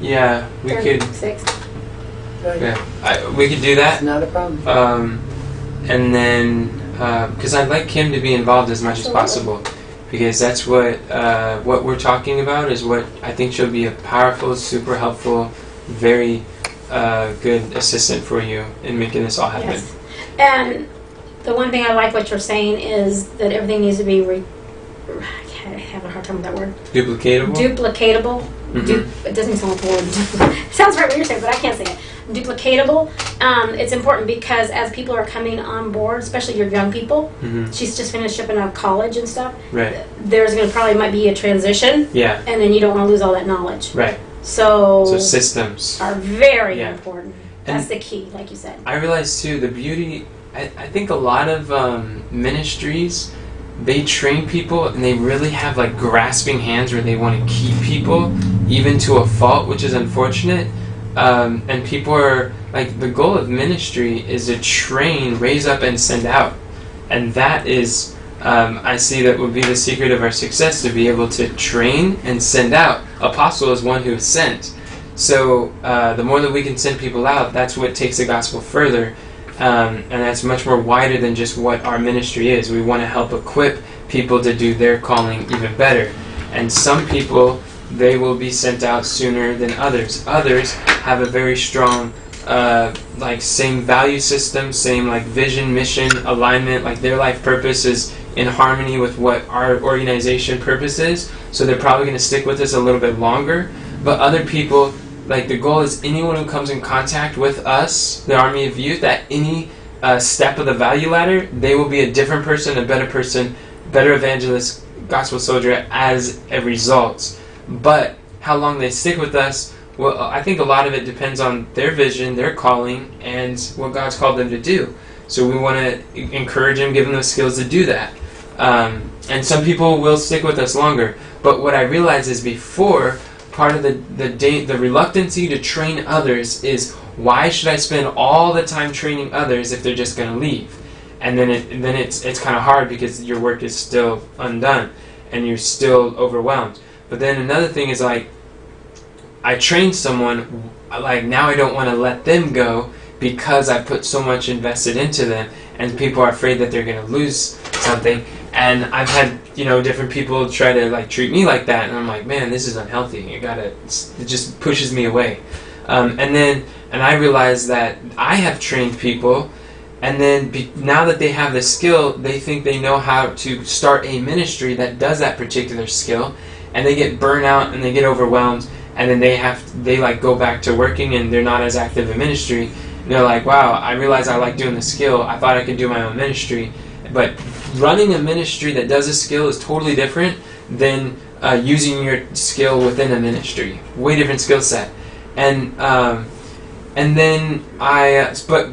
yeah, we or could. 6. Yeah, we could do That's that. not a problem. And then because I'd like Kim to be involved as much as Absolutely. possible, because that's what we're talking about is what I think she'll be a powerful, super helpful, very good assistant for you in making this all happen. Yes. And the one thing I like what you're saying is that everything needs to be I have a hard time with that word. Duplicatable. Duplicatable. Mhm. It doesn't sound like the word. It sounds right when you're saying it, but I can't say it. Duplicatable. It's important because as people are coming on board, especially your young people, Mhm. she's just finished up in a college and stuff. Right. There's going to probably might be a transition, Yeah. and then you don't want to lose all that knowledge. Right. So Systems. are very Yeah. important. And- That's the key, like you said. I realize too the beauty. I think a lot of ministries, they train people and they really have like grasping hands where they want to keep people even to a fault, which is unfortunate. And people are like, the goal of ministry is to train, raise up, and send out, and that is I see that would be the secret of our success, to be able to train and send out. Apostle is one who is sent. So the more that we can send people out, that's what takes the gospel further. And that's much more wider than just what our ministry is. We want to help equip people to do their calling even better. And some people, they will be sent out sooner than others. Others have a very strong, like same value system, same like vision, mission, alignment. Like their life purpose is in harmony with what our organization purpose is. So they're probably going to stick with us a little bit longer. But other people, like the goal is anyone who comes in contact with us, the Army of Youth, at any step of the value ladder, they will be a different person, better evangelist, gospel soldier as a result. But how long they stick with us Well, I think a lot of it depends on their vision, their calling, and what God's called them to do. So we want to encourage them, give them the skills to do that. And some people will stick with us longer. But what I realize is before, part of the reluctancy to train others is, why should I spend all the time training others if they're just going to leave? And then it's kind of hard because your work is still undone and you're still overwhelmed. But then another thing is like, I trained someone, like now I don't want to let them go because I put so much invested into them, and people are afraid that they're going to lose something. And I've had, different people try to like treat me like that, and I'm like, man, this is unhealthy. It just pushes me away. And I realize that I have trained people, and then now that they have the skill, they think they know how to start a ministry that does that particular skill, and they get burnt out and they get overwhelmed, and then they like go back to working and they're not as active in ministry. And they're like, wow, I realize I like doing the skill. I thought I could do my own ministry, but running a ministry that does a skill is totally different than using your skill within a ministry. Way different skill set. But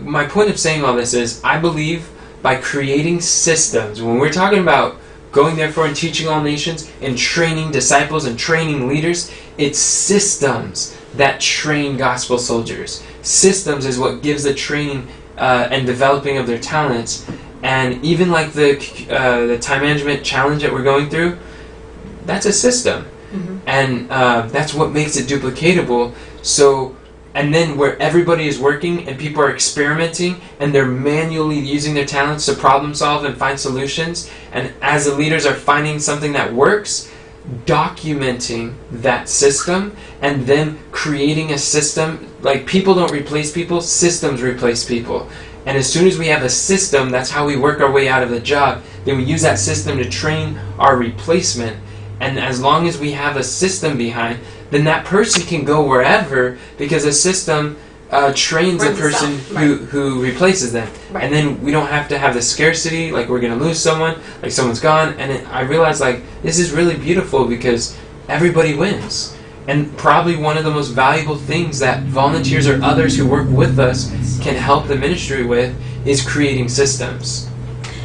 my point of saying all this is, I believe by creating systems, when we're talking about going therefore and teaching all nations and training disciples and training leaders, it's systems that train gospel soldiers. Systems is what gives the training and developing of their talents. And even like the time management challenge that we're going through, that's a system. Mm-hmm. And that's what makes it duplicatable. So, and then where everybody is working and people are experimenting and they're manually using their talents to problem solve and find solutions, and as the leaders are finding something that works, documenting that system and then creating a system. Like, people don't replace people, systems replace people. And as soon as we have a system, that's how we work our way out of the job. Then we use that system to train our replacement. And as long as we have a system behind, then that person can go wherever, because a system trains the person who replaces them. Right. And then we don't have to have the scarcity, like we're going to lose someone, like someone's gone. And I realized, like, this is really beautiful because everybody wins. And probably one of the most valuable things that volunteers or others who work with us can help the ministry with is creating systems.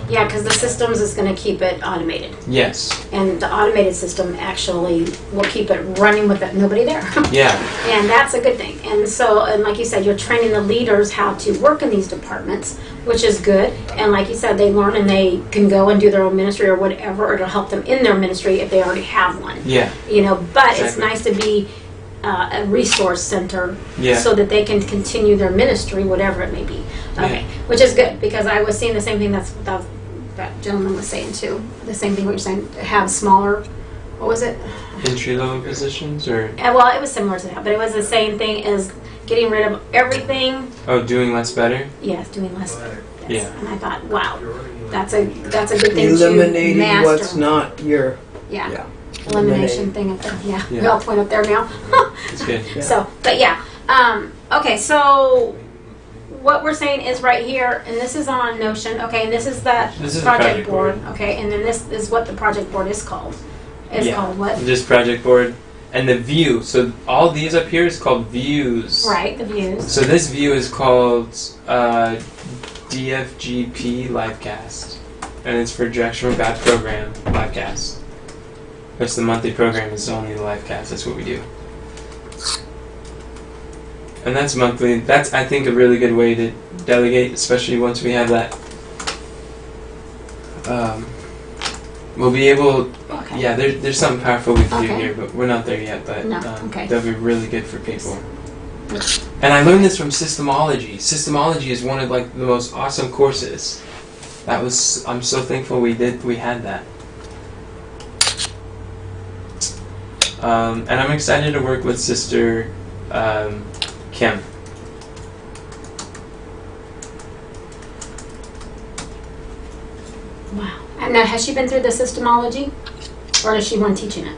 Yeah, because the systems is going to keep it automated. Yes. And the automated system actually will keep it running with nobody there. Yeah. And that's a good thing. And so, and like you said, you're training the leaders how to work in these departments, which is good. And like you said, they learn and they can go and do their own ministry or whatever, or to help them in their ministry if they already have one. Yeah. But exactly. It's nice to be a resource center, yeah, so that they can continue their ministry, whatever it may be. Okay, yeah. Which is good, because I was seeing the same thing that gentleman was saying too. The same thing what you're saying, have smaller, what was it? Entry-level positions, or? Well, it was similar to that, but it was the same thing as getting rid of everything. Oh, doing less better? Yes, doing less better. Yes. Yeah. And I thought, wow, that's a good thing Eliminating to master. what's not your... Yeah. Elimination thing up there. Yeah. Yeah. We all point up there now. That's good. Yeah. So, but yeah. Okay, so what we're saying is right here, and this is on Notion. Okay, and this is the project board. Okay, and then this is what the project board is called. It's called what? Just project board. And the view. So all these up here is called views. Right, the views. So this view is called DFGP Livecast. And it's for Direction from God Program Livecast. Which the monthly program is only the Livecast. That's what we do. And that's monthly. That's, I think, a really good way to delegate, especially once we have that. We'll be able... Okay. Yeah, there's something powerful we can do here, but we're not there yet. But no. Okay. That'll be really good for people. And I learned this from Systemology. Systemology is one of like the most awesome courses. I'm so thankful we had that. And I'm excited to work with Sister Kim. Wow. And now, has she been through the Systemology? Or does she want teaching it?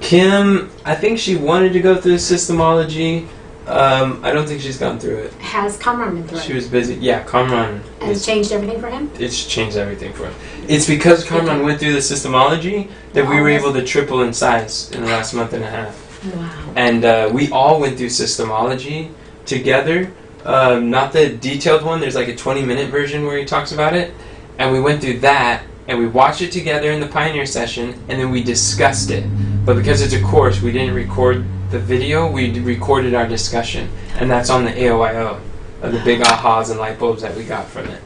Kim, I think she wanted to go through Systemology. I don't think she's gone through it. Has Kamran been through it? She was busy. Yeah, Kamran. And it's changed everything for him? It's changed everything for him. It's because Kamran went through the Systemology that we were able to triple in size in the last month and a half. Wow. And we all went through systemology together. Not the detailed one. There's like a 20-minute version where he talks about it. And we went through that, and we watched it together in the Pioneer session, and then we discussed it. But because it's a course, we didn't record the video. We recorded our discussion. And that's on the AOIO, of the big ahas and light bulbs that we got from it.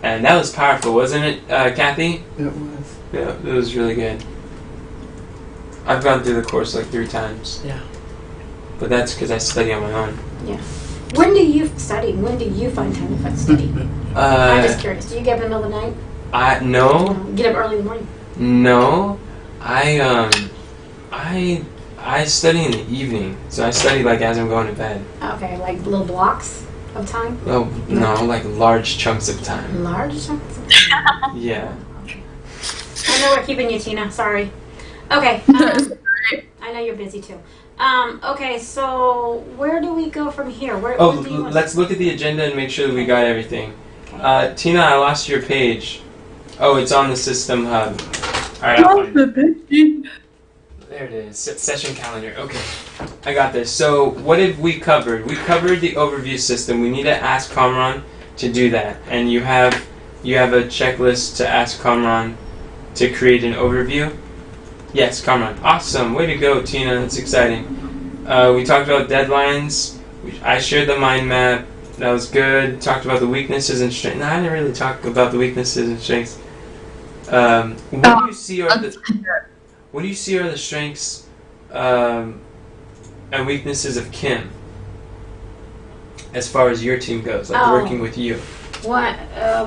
And that was powerful, wasn't it, Kathy? It was. Yeah, it was really good. I've gone through the course like 3 times. Yeah. But that's because I study on my own. Yeah. When do you study? When do you find time to study? I'm just curious. Do you get up in the middle of the night? No. Get up early in the morning? No. I study in the evening. So I study like as I'm going to bed. Okay, like little blocks of time? Oh, no, like large chunks of time. Large chunks of time? Yeah. I know we're keeping you, Tina. Sorry. Okay. I know you're busy too. Okay, so where do we go from here? Where do you want Let's look at the agenda and make sure that we got everything. Okay. Tina, I lost your page. Oh, it's on the system hub. Alright, I'll find it. There it is. Session calendar. Okay. I got this. So, what have we covered? We covered the overview system. We need to ask Kamran to do that. And you have a checklist to ask Kamran to create an overview. Yes, Kamran. Awesome. Way to go, Tina. That's exciting. We talked about deadlines. I shared the mind map. That was good. Talked about the weaknesses and strengths. No, I didn't really talk about the weaknesses and strengths. What do you see are the strengths and weaknesses of Kim as far as your team goes, like working with you? What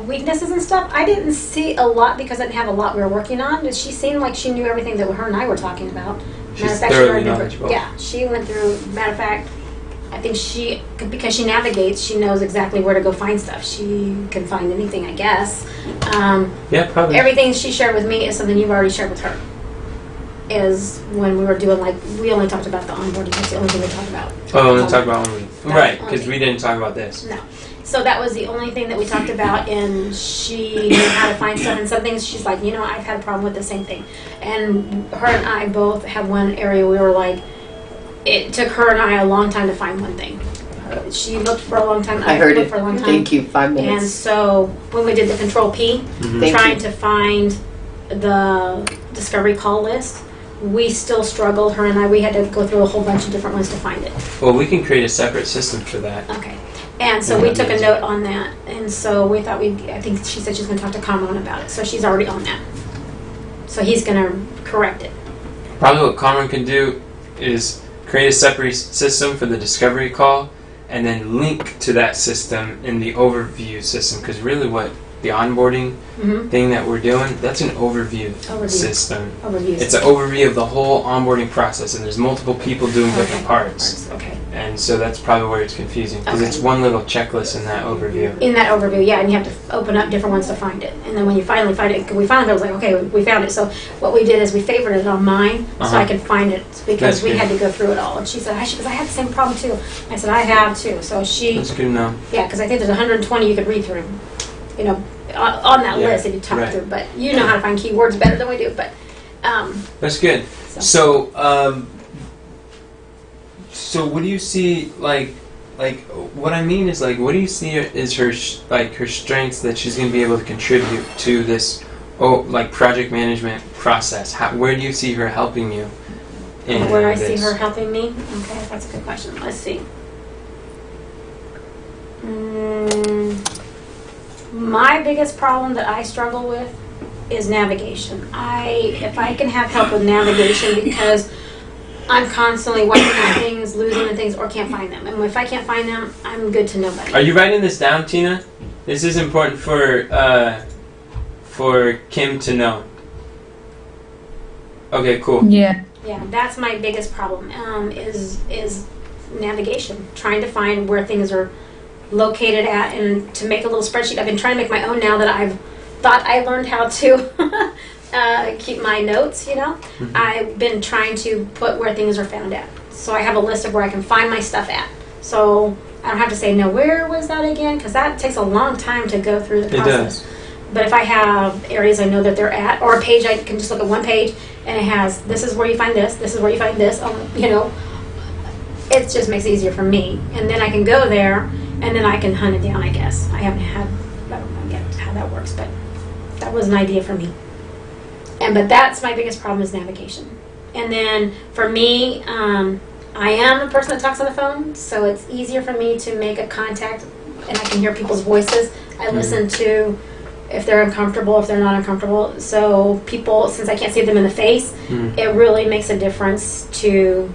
weaknesses and stuff? I didn't see a lot because I didn't have a lot we were working on. But she seemed like she knew everything that her and I were talking about. She's thoroughly knowledgeable. Yeah, she went through. Matter of fact, I think because she navigates, she knows exactly where to go find stuff. She can find anything, I guess. Yeah, probably. Everything she shared with me is something you've already shared with her. Is when we were doing we only talked about the onboarding. That's the only thing we talked about. Oh, we talked about onboarding. Right, because we didn't talk about this. No. So that was the only thing that we talked about, and she knew how to find stuff. And some things she's like, I've had a problem with the same thing. And her and I both have one area we were like, it took her and I a long time to find one thing. She looked for a long time. I heard looked it. for a long time. Thank you. 5 minutes. And so when we did the Control P, trying to find the discovery call list, we still struggled. Her and I, we had to go through a whole bunch of different ones to find it. Well, we can create a separate system for that. Okay. And so we took a note on that. And so we thought I think she said she's going to talk to Kamran about it. So she's already on that. So he's going to correct it. Probably what Kamran can do is create a separate system for the discovery call and then link to that system in the overview system. Because really what the onboarding thing that we're doing, that's an overview system. It's an overview of the whole onboarding process, and there's multiple people doing different parts. Okay. And so that's probably where it's confusing, because it's one little checklist in that overview. In that overview, yeah, and you have to open up different ones to find it. And then when you finally find it, I was like, okay, we found it. So what we did is we favorited it on mine so I could find it, because we had to go through it all. And she said, I had the same problem too. I said, I have too. So That's good to know. Yeah, because I think there's 120 you could read through, on that list if you talk through. But you know how to find keywords better than we do. But that's good. So what do you see like what I mean is what do you see is her her strengths that she's going to be able to contribute to this project management process? Where do you see her helping you? Where I see her helping me? Okay, that's a good question. Let's see. My biggest problem that I struggle with is navigation. If I can have help with navigation, because I'm constantly wiping out things, losing things, or can't find them. And if I can't find them, I'm good to nobody. Are you writing this down, Tina? This is important for Kim to know. Okay, cool. Yeah. Yeah, that's my biggest problem. Is navigation. Trying to find where things are located at, and to make a little spreadsheet. I've been trying to make my own now that I've thought I learned how to keep my notes, I've been trying to put where things are found at. So I have a list of where I can find my stuff at. So I don't have to say, no, where was that again? Because that takes a long time to go through the process. But if I have areas I know that they're at, or a page, I can just look at one page and it has, this is where you find this is where you find this, you know, it just makes it easier for me. And then I can go there and then I can hunt it down, I guess. I don't know yet how that works, but that was an idea for me. But that's my biggest problem is navigation. And then for me, I am a person that talks on the phone, so it's easier for me to make a contact and I can hear people's voices. I listen to if they're uncomfortable, if they're not uncomfortable. So people, since I can't see them in the face, it really makes a difference to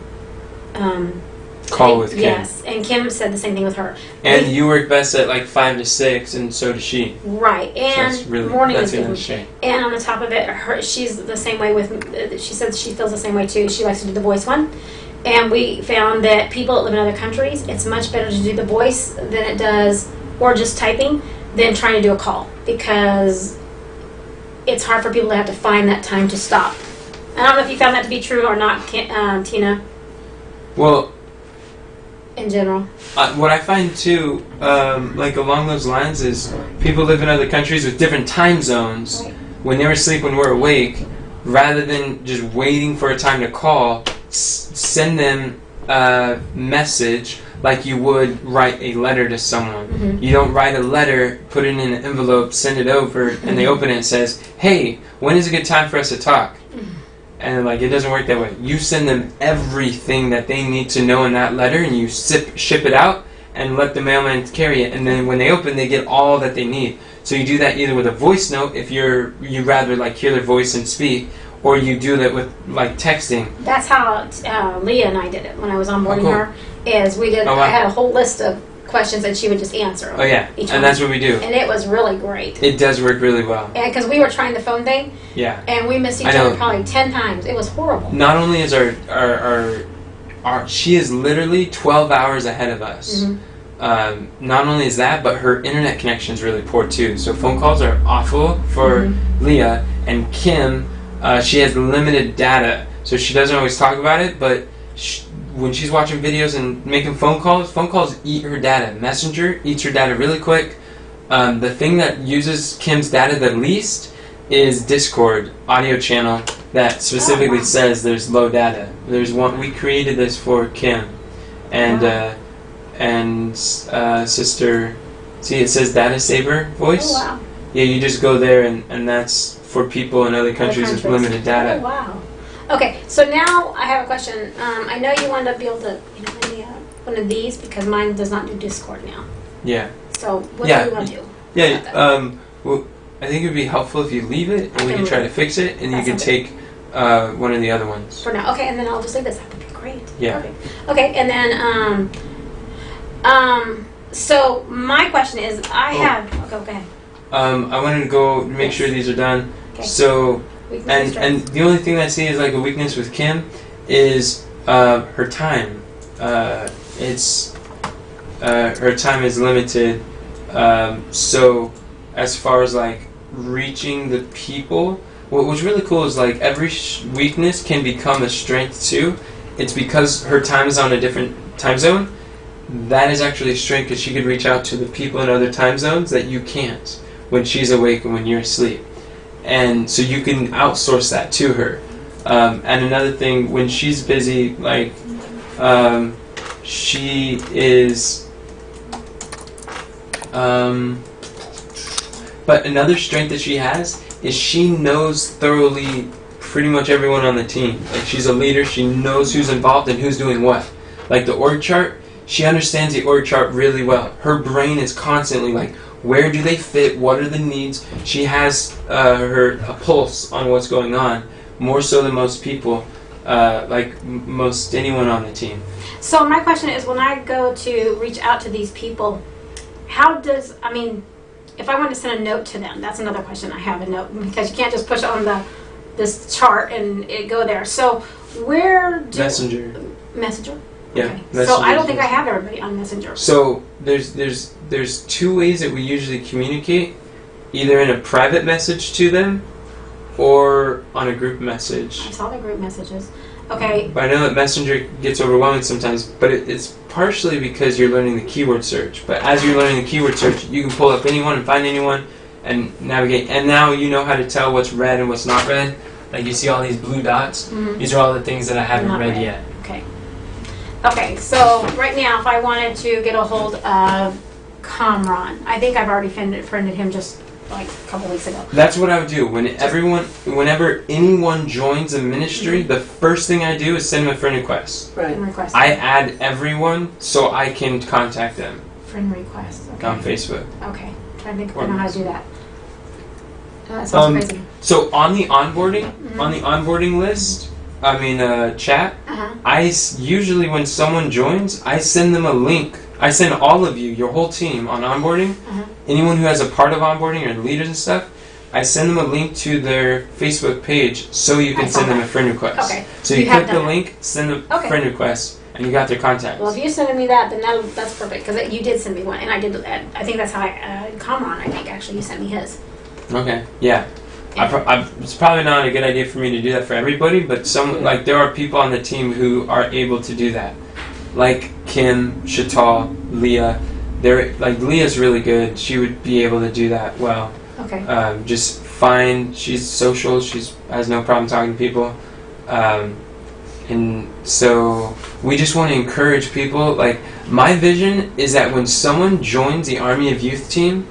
call with Kim. Yes, and Kim said the same thing with her. And you work best at like 5 to 6, and so does she. Right, and so really, morning that's is good. And on the top of it, she's the same way with. She said she feels the same way too. She likes to do the voice one, and we found that people that live in other countries, it's much better to do the voice than it does, or just typing, than trying to do a call, because it's hard for people to have to find that time to stop. I don't know if you found that to be true or not, Tina. Well, in general, what I find too, like along those lines, is people live in other countries with different time zones. Right. When they're asleep, when we're awake, rather than just waiting for a time to call, send them a message like you would write a letter to someone. You don't write a letter, put it in an envelope, send it over, and they open it and says, "Hey, when is a good time for us to talk?" And like, it doesn't work that way. You send them everything that they need to know in that letter, and you ship it out and let the mailman carry it. And then when they open, they get all that they need. So you do that either with a voice note, if you'd rather like hear their voice and speak, or you do that with like texting. That's how Leah and I did it when I was onboarding cool. her. Is we did. Oh, wow. I had a whole list of questions and she would just answer. Oh yeah, each and one. that's what we do. And it was really great. It does work really well. And because we were trying the phone thing. Yeah. And we missed each other probably 10 times. It was horrible. Not only is our she is literally 12 hours ahead of us. Not only is that, but her internet connection is really poor too. So phone calls are awful for Leah, and Kim, she has limited data, so she doesn't always talk about it. But when she's watching videos and making phone calls eat her data. Messenger eats her data really quick. The thing that uses Kim's data the least is Discord audio channel that specifically says there's low data. There's one, we created this for Kim, and sister. See, it says data saver voice. Oh, wow. Yeah, you just go there, and that's for people in other countries with limited data. Oh, wow. Okay, so now I have a question. I know you wanted to be able to, one of these, because mine does not do Discord now. Yeah. So what do you want to do? Yeah. Well, I think it would be helpful if you leave it, and we can try to fix it, and you can take one of the other ones. For now. Okay, and then I'll just leave this. That would be great. Yeah. Perfect. Okay, and then so my question is, I have. Okay, go ahead. I wanted to go make sure these are done. Okay. So, and the only thing I see is like a weakness with Kim is her time. Her time is limited. So, as far as like reaching the people, what was really cool is like every weakness can become a strength too. It's because her time is on a different time zone. That is actually a strength, because she could reach out to the people in other time zones that you can't when she's awake and when you're asleep. And so you can outsource that to her. And another thing, when she's busy, like she is. But another strength that she has is she knows thoroughly pretty much everyone on the team. Like, she's a leader. She knows who's involved and who's doing what. Like the org chart. She understands the org chart really well. Her brain is constantly like, where do they fit? What are the needs? She has a pulse on what's going on, more so than most people, like most anyone on the team. So my question is, when I go to reach out to these people, if I want to send a note to them, that's another question I have, a note, because you can't just push on this chart and it go there. So where do... Messenger? Yeah. Okay. So I don't think I have everybody on Messenger. So there's two ways that we usually communicate, either in a private message to them or on a group message. I saw the group messages. Okay. But I know that Messenger gets overwhelming sometimes, but it's partially because you're learning the keyword search. But as you're learning the keyword search, you can pull up anyone and find anyone, and navigate. And now you know how to tell what's red and what's not red. Like you see all these blue dots. Mhm. These are all the things that I haven't Not read read. yet. Okay. Okay, so right now, if I wanted to get a hold of Comron, I think I've already friended him just like a couple weeks ago. That's what I would do. Whenever anyone joins a ministry, the first thing I do is send them a friend request. Right. Friend request. I add everyone so I can contact them Friend request. Okay. on Facebook. Okay. Trying to think if I know how to do that. That sounds Um, crazy. So on the onboarding list, chat, Uh-huh. Usually when someone joins, I send them a link. I send all of you, your whole team on onboarding, Uh-huh. anyone who has a part of onboarding or leaders and stuff, I send them a link to their Facebook page so you can I saw send them that. a friend request. Okay. So You you have click the done that. link, send a Okay. friend request, and you got their contacts. Well, if you're sending me that, then that's perfect because you did send me one, and I did. I think that's how Comron. I think actually you sent me his. Okay, yeah. It's probably not a good idea for me to do that for everybody, but there are people on the team who are able to do that, like Kim, Shatal, Leah. Leah's really good. She would be able to do that well. Okay. Just fine. She's social. She has no problem talking to people, and so we just want to encourage people. Like my vision is that when someone joins the Army of Youth team,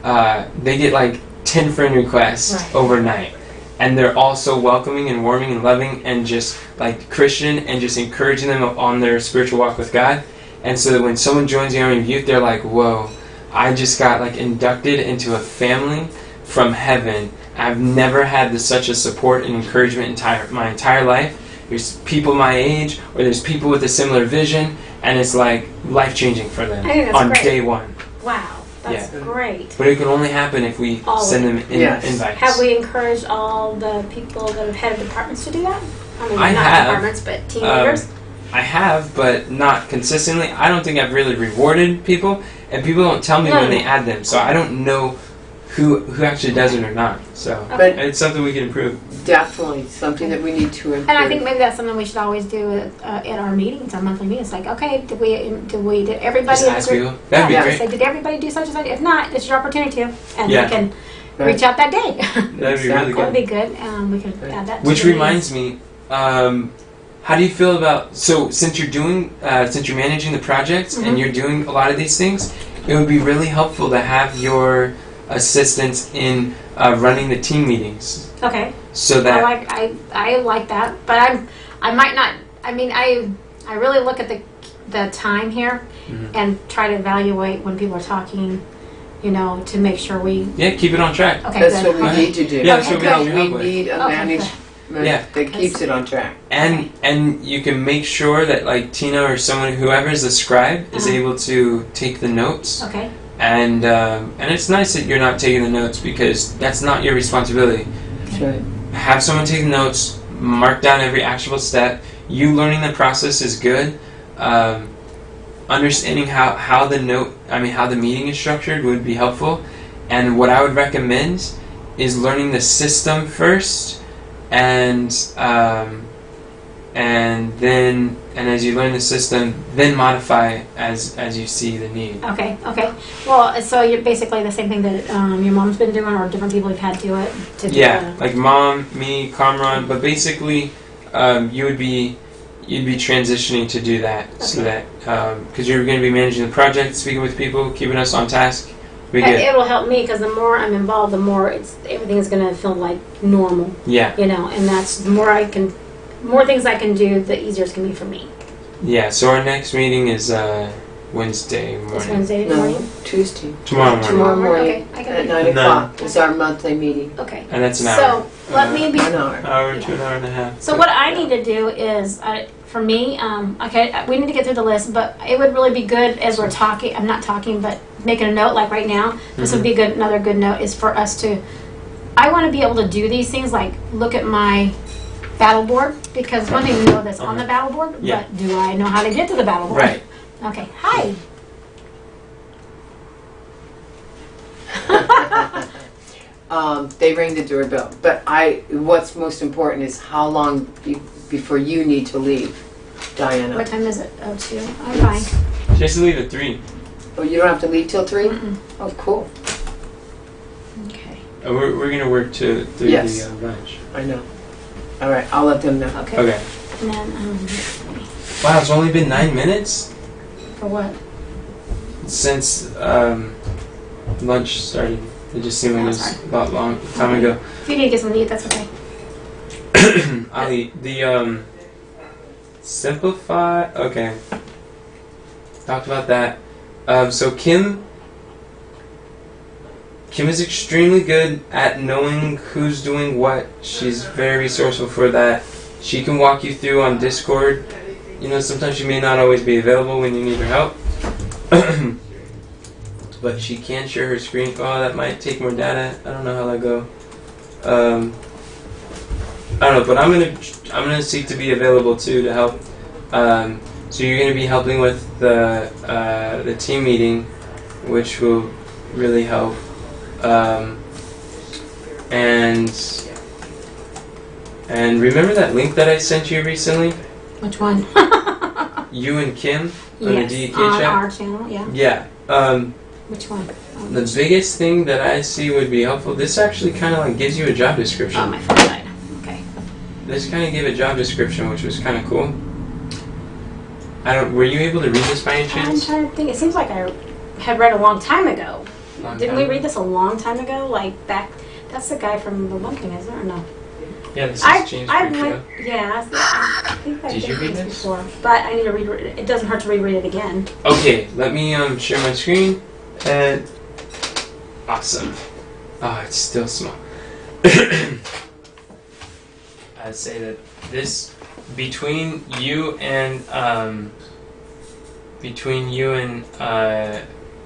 they get like 10 friend requests Right. overnight, and they're all so welcoming and warming and loving and just like Christian and just encouraging them on their spiritual walk with God. And so that when someone joins the Army of Youth, they're like, whoa, I just got like inducted into a family from heaven. I've never had such a support and encouragement my entire life. There's people my age, or there's people with a similar vision, and it's like life-changing for them I think that's on great. day one. Wow, that's Yeah. great. But it can only happen if we All of send them Yes. invites. Have we encouraged all the people that have head of departments to do that? I mean, I not have. departments, but team Um, leaders. I have, but not consistently. I don't think I've really rewarded people, and people don't tell me No, when no. they add them, so I don't know who actually does it or not. So But it's something we can improve. definitely something that we need to improve. And I think maybe that's something we should always do at our meetings, our monthly meetings. Like, okay, did everybody Just in the ask group? people. That'd be Yeah. great. Say, did everybody do such and such? If not, it's your opportunity to, and Yeah. we can Right. reach out that day. That'd be really Exactly. That would good. be good. We can Right. add that. To Which the reminds me, how do you feel about since you're managing the projects Mhm. and you're doing a lot of these things, it would be really helpful to have your assistance in running the team meetings, meetings. Okay. so that I like that, but I might not. I mean, I really look at the time here Mhm. and try to evaluate when people are talking. To make sure we. keep it on track. Okay. That's good. what we need to do. Yeah, that's what we Because need to we help with. need a Okay, management Yeah. that keeps it on track. And you can make sure that like Tina or someone, whoever is the scribe, is Uh-huh. able to take the notes. Okay. And it's nice that you're not taking the notes because that's not your responsibility. That's right. Have someone take the notes, mark down every actionable step. You learning the process is good. Understanding how the meeting is structured would be helpful. And what I would recommend is learning the system first, and then as you learn the system, then modify as you see the need. Okay. Well, so you're basically the same thing that your mom's been doing, or different people have had to do it. To do Yeah, like mom, me, Kamran, but basically, you'd be transitioning to do that, so that because you're going to be managing the project, speaking with people, keeping us on task. We And get it'll help me because the more I'm involved, the more everything is going to feel like normal. yeah. And that's the more things I can do, the easier it's going to be for me. Yeah, so our next meeting is Wednesday This morning. Wednesday No, morning. Tuesday. Tomorrow morning. Tomorrow morning Okay, I can at do 9 Nine. o'clock is our monthly meeting. Okay. And that's an hour. So let me be. 1 hour. Hour to an hour and a half. So what I need to do is, for me, we need to get through the list, but it would really be good as we're talking. I'm not talking, but making a note like right now. This would be good. Another good note is for us to. I want to be able to do these things, like look at my battle board, because one thing to know that's on the battle board, Yeah. but do I know how to get to the battle board? Right. Okay. Hi. They ring the doorbell. But what's most important is how long before you need to leave, Diana. What time is it? Oh, 2. I'm fine. She has to leave at 3. Oh, you don't have to leave till 3? Mm-mm. Oh, cool. We're gonna work through Yes. the lunch. I know. All right, I'll let them know. Okay. Okay. And then, Wow, it's only been 9 minutes for what? since lunch started. It just seemed like it was Sorry. a lot long time ago. If you need to get something to eat, that's okay. Ali, the simplify. Okay, talked about that. So Kim is extremely good at knowing who's doing what. She's very resourceful for that. She can walk you through on Discord. You know, sometimes she may not always be available when you need her help. But she can share her screen. Oh, that might take more data. I don't know how that go. I don't know, but I'm gonna seek to be available too to help. So you're gonna be helping with the team meeting, which will really help. And remember that link that I sent you recently? Which one? You and Kim on Yes, the DEK on chat? our channel, yeah. Yeah. Which one? The biggest thing that I see would be helpful, this actually kind of like gives you a job description. Oh, my phone died. Okay. This kind of gave a job description, which was kind of cool. Were you able to read this by any I'm chance? trying to think. It seems like I had read a long time ago. Long Didn't time we ago? read this a long time ago? Like back. That's the guy from the Lumping, isn't it? Or no? Yeah, this I is James Creek. yeah. I think I Did you read this? before, but I need to read it. It doesn't hurt to reread it again. Okay, let me share my screen. And awesome. Oh, it's still small. I'd say that this between you and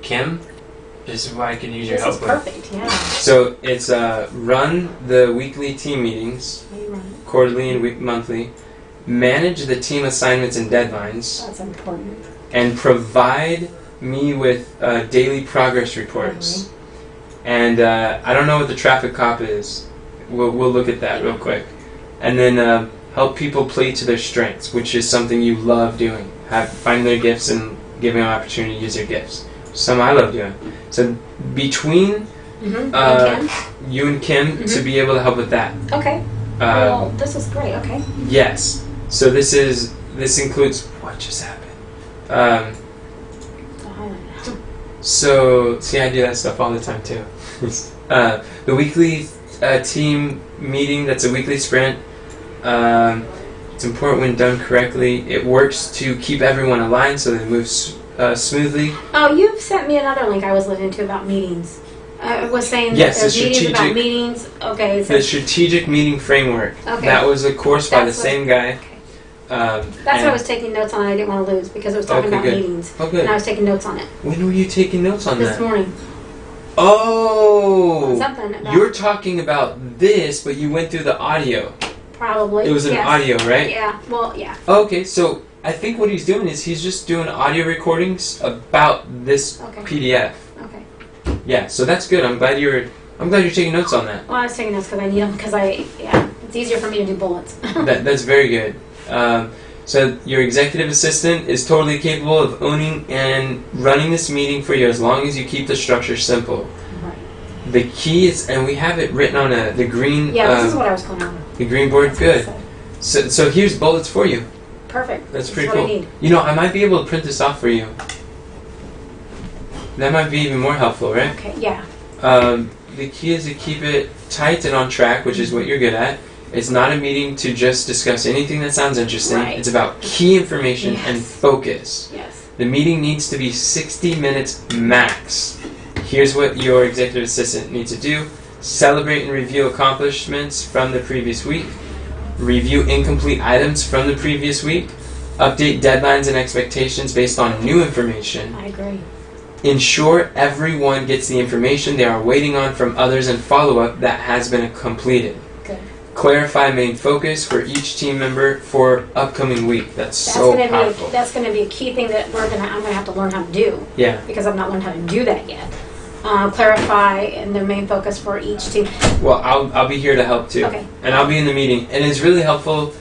Kim, this is why I could use your This help is with. perfect. Yeah. So it's run the weekly team meetings, How you run it? quarterly and monthly, manage the team assignments and deadlines, That's important. and provide me with daily progress reports. And I don't know what the traffic cop is. We'll look at that real quick. And then help people play to their strengths, which is something you love doing. Finding their gifts and giving them an opportunity to use their gifts. Something I love doing. So between you and Kim to be able to help with that. Okay. Well, this is great. Okay. Yes. So this includes what just happened. So see, I do that stuff all the time too. The weekly team meeting. That's a weekly sprint. It's important when done correctly. It works to keep everyone aligned so they move smoothly. Oh, you've sent me another link I was listening to about meetings. It was saying Yes, that there's the meetings about strategic- meetings. Okay. The strategic meeting framework. Okay. That was a course by the That's what- same guy. Okay. That's what I was taking notes on. I didn't want to lose because it was talking Okay, about good. meetings, Oh, and good. I was taking notes on it When were you taking notes on this that? morning. Oh, Something about you're talking about this, but you went through the audio. probably. It was an yes. audio, right? Yeah. Well, yeah. Okay, so I think what he's doing is he's just doing audio recordings about this Okay. PDF. Okay. Yeah, so that's good. I'm glad you're taking notes on that. Well, I was taking notes because I need them because it's easier for me to do bullets. That's very good. So your executive assistant is totally capable of owning and running this meeting for you as long as you keep the structure simple. Right. The key is, and we have it written on the green. Yeah, this is what I was going on. The green board. That's what I Good. said. So here's bullets for you. Perfect. That's This pretty is what cool. I need. You know, I might be able to print this off for you. That might be even more helpful, right? Okay. Yeah. The key is to keep it tight and on track, which is what you're good at. It's not a meeting to just discuss anything that sounds interesting. Right. It's about key information and Yes. focus. Yes. The meeting needs to be 60 minutes max. Here's what your executive assistant needs to do. Celebrate and review accomplishments from the previous week. Review incomplete items from the previous week. Update deadlines and expectations based on new information. I agree. Ensure everyone gets the information they are waiting on from others and follow-up that has been completed. Good. Clarify main focus for each team member for upcoming week. That's That's so gonna powerful. that's gonna be a key thing that I'm gonna have to learn how to do Yeah. because I've not learned how to do that yet. Clarify and the main focus for each team. Well, I'll be here to help too. Okay. And I'll be in the meeting. And it's really helpful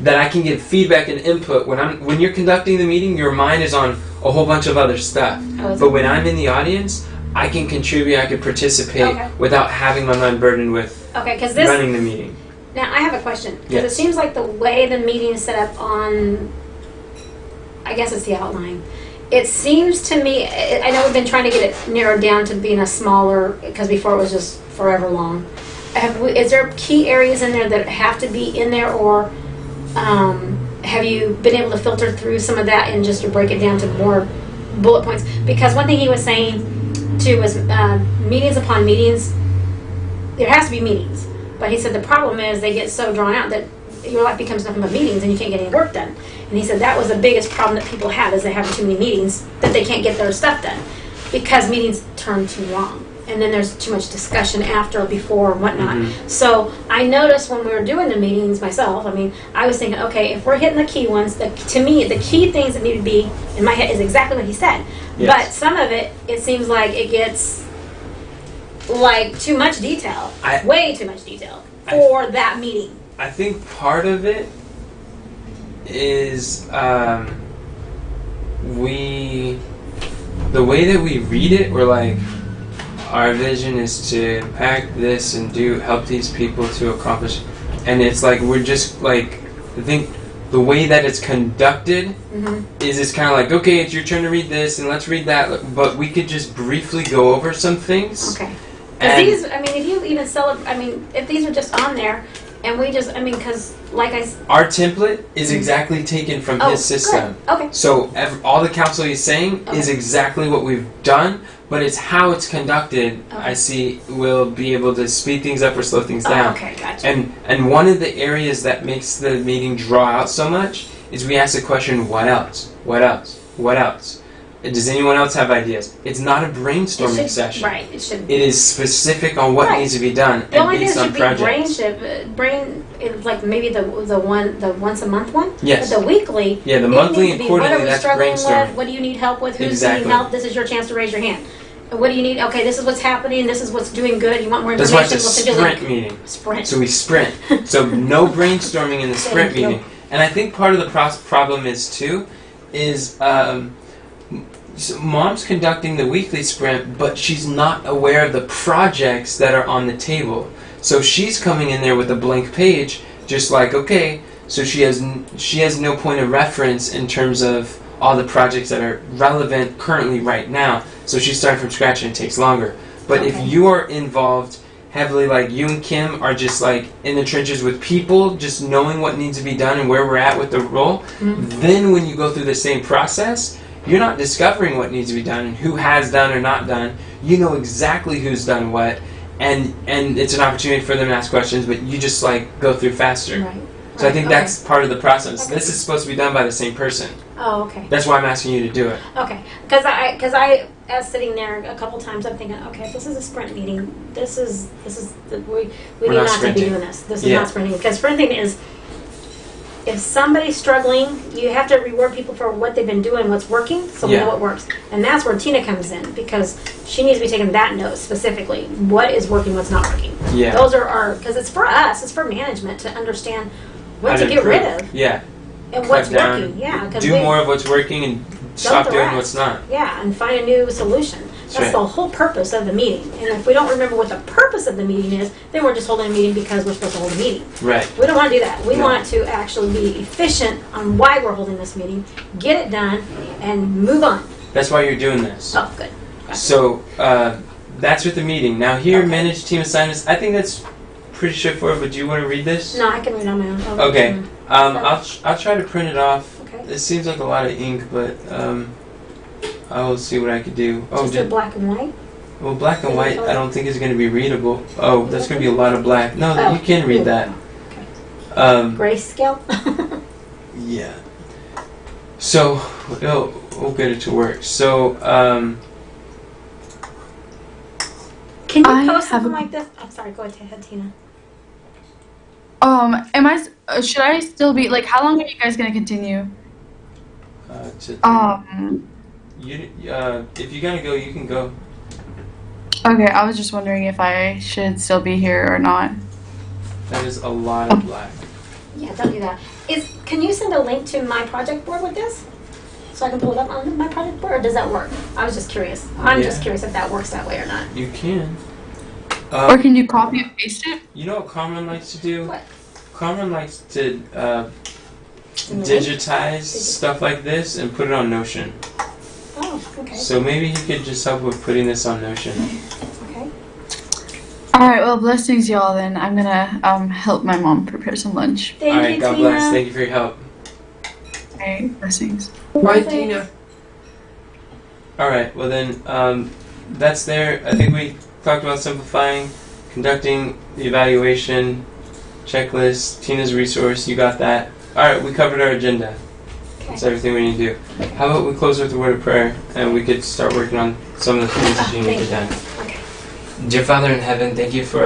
that I can give feedback and input. When you're conducting the meeting, your mind is on a whole bunch of other stuff. Oh, But when I'm in the audience, I can contribute, I could participate Okay. without having my mind burdened with Okay, because this. running the meeting. Now I have a question because Yes. it seems like the way the meeting is set up on, I guess it's the outline. It seems to me. I know we've been trying to get it narrowed down to being a smaller because before it was just forever long. Is there key areas in there that have to be in there, or have you been able to filter through some of that and just to break it down to more bullet points? Because one thing he was saying too was meetings upon meetings. There has to be meetings, but he said the problem is they get so drawn out that your life becomes nothing but meetings and you can't get any work done. And he said that was the biggest problem that people have is they have too many meetings that they can't get their stuff done because meetings turn too long. And then there's too much discussion after or before and whatnot. Mm-hmm. So I noticed when we were doing the meetings myself, I was thinking, okay, if we're hitting the key ones, to me, the key things that need to be in my head is exactly what he said. Yes. But some of it seems like it gets like too much detail, way too much detail for that meeting. I think part of it is the way that we read it, we're like, our vision is to impact this and help these people to accomplish, and it's like we're just like, I think the way that it's conducted is it's kind of like, okay, it's your turn to read this and let's read that, but we could just briefly go over some things. Okay. Because these, if you even if these are just on there, and we just, because our template is exactly taken from his system. Good. Okay. So all the counsel he's saying is exactly what we've done, but it's how it's conducted. Okay. I see will be able to speed things up or slow things down. Okay, gotcha. And one of the areas that makes the meeting draw out so much is we ask the question, what else? What else? What else? Does anyone else have ideas? It's not a brainstorming session. Right, it should. It is specific on what needs to be done The only and thing based that on should projects. be brain is like maybe the once a month one. Yes. But the weekly. Yeah, the it monthly needs and to be, quarterly, what are we that's struggling brainstorming. with? What do you need help with? Who's Exactly. needing help? This is your chance to raise your hand. And what do you need? Okay, this is what's happening. This is what's doing good. You want more That's information? why it's a We'll send you a link. sprint meeting. Sprint. So we sprint. So no brainstorming in the sprint Thank you. meeting. And I think part of the problem is too, is so mom's conducting the weekly sprint, but she's not aware of the projects that are on the table. So she's coming in there with a blank page, just like, okay, so she has no point of reference in terms of all the projects that are relevant currently right now. So she's starting from scratch and it takes longer. But Okay. if you are involved heavily, like you and Kim are just like in the trenches with people, just knowing what needs to be done and where we're at with the role, then when you go through the same process, you're not discovering what needs to be done and who has done or not done. You know exactly who's done what, and it's an opportunity for them to ask questions, but you just like go through faster. Right. So I think Okay. that's part of the process. Okay. This is supposed to be done by the same person. Oh, okay. That's why I'm asking you to do it. Okay, because I as sitting there a couple times, I'm thinking, okay, this is a sprint meeting. We We're need not not to be sprinting. doing this. This is Yeah. not sprinting because sprinting is if somebody's struggling, you have to reward people for what they've been doing, what's working, so we Yeah. know what works, and that's where Tina comes in because she needs to be taking that note specifically. What is working, what's not working. Yeah. Those are our because it's for us, it's for management to understand what How to get rid improve. of Yeah. and Cut what's down. working. Yeah, because Do more of what's working and stop the doing rest. what's not. Yeah, and find a new solution. That's right. the whole purpose of the meeting. And if we don't remember what the purpose of the meeting is, then we're just holding a meeting because we're supposed to hold a meeting. Right. We don't want to do that. We No. want to actually be efficient on why we're holding this meeting, get it done, and move on. That's why you're doing this. Oh, good. Gotcha. So that's with the meeting. Now here, Okay. manage team assignments. I think that's pretty straightforward. But do you want to read this? No, I can read on my own. Okay. I'll try to print it off. Okay. It seems like a lot of ink, but I will see what I could do. Oh, Just a black and white. well, black and white. I don't think is going to be readable. Oh, that's going to be a lot of black. No, Oh. you can read that. Okay. Grayscale. Yeah. So we'll get it to work. So Can you I post have something a- like this? I'm sorry. Go ahead, Tina. Should I still be like? How long are you guys gonna continue? if you gotta go, you can go. Okay, I was just wondering if I should still be here or not. That is a lot of black. Yeah, don't do that. Can you send a link to my project board with this? So I can pull it up on my project board, or does that work? I was just curious. I'm just Yeah. curious if that works that way or not. You can. Or can you copy and paste it? You know what Cameron likes to do? What? Cameron likes to Simulate? digitize stuff like this and put it on Notion. Oh, okay. So maybe he could just help with putting this on Notion. Okay. All right. Well, blessings, y'all. Then I'm gonna help my mom prepare some lunch. Thank All right, you, God Tina. bless. Thank you for your help. All right. Blessings. Bye, Tina. All right, well then, that's there. I think we talked about simplifying, conducting the evaluation, checklist, Tina's resource. You got that. All right, we covered our agenda. That's everything we need to do. How about we close with a word of prayer, and we could start working on some of the things that you need to Thank do. Okay. Dear Father in heaven, thank you for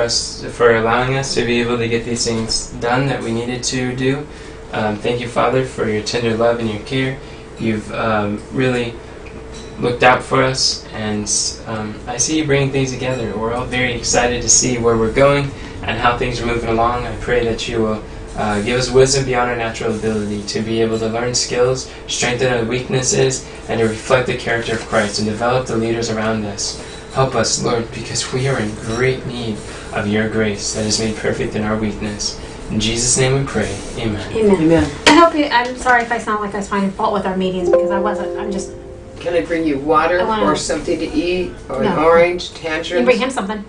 allowing us to be able to get these things done that we needed to do. Thank you, Father, for your tender love and your care. You've really looked out for us, and I see you bringing things together. We're all very excited to see where we're going and how things are moving along. I pray that you will give us wisdom beyond our natural ability to be able to learn skills, strengthen our weaknesses, and to reflect the character of Christ and develop the leaders around us. Help us, Lord, because we are in great need of your grace that is made perfect in our weakness. In Jesus' name we pray. Amen. Amen. Amen. I hope you, I'm sorry if I sound like I was finding fault with our meetings because I wasn't. I'm just. Can I bring you water I wanna- or something to eat or an No. orange, You tangerines? bring him something.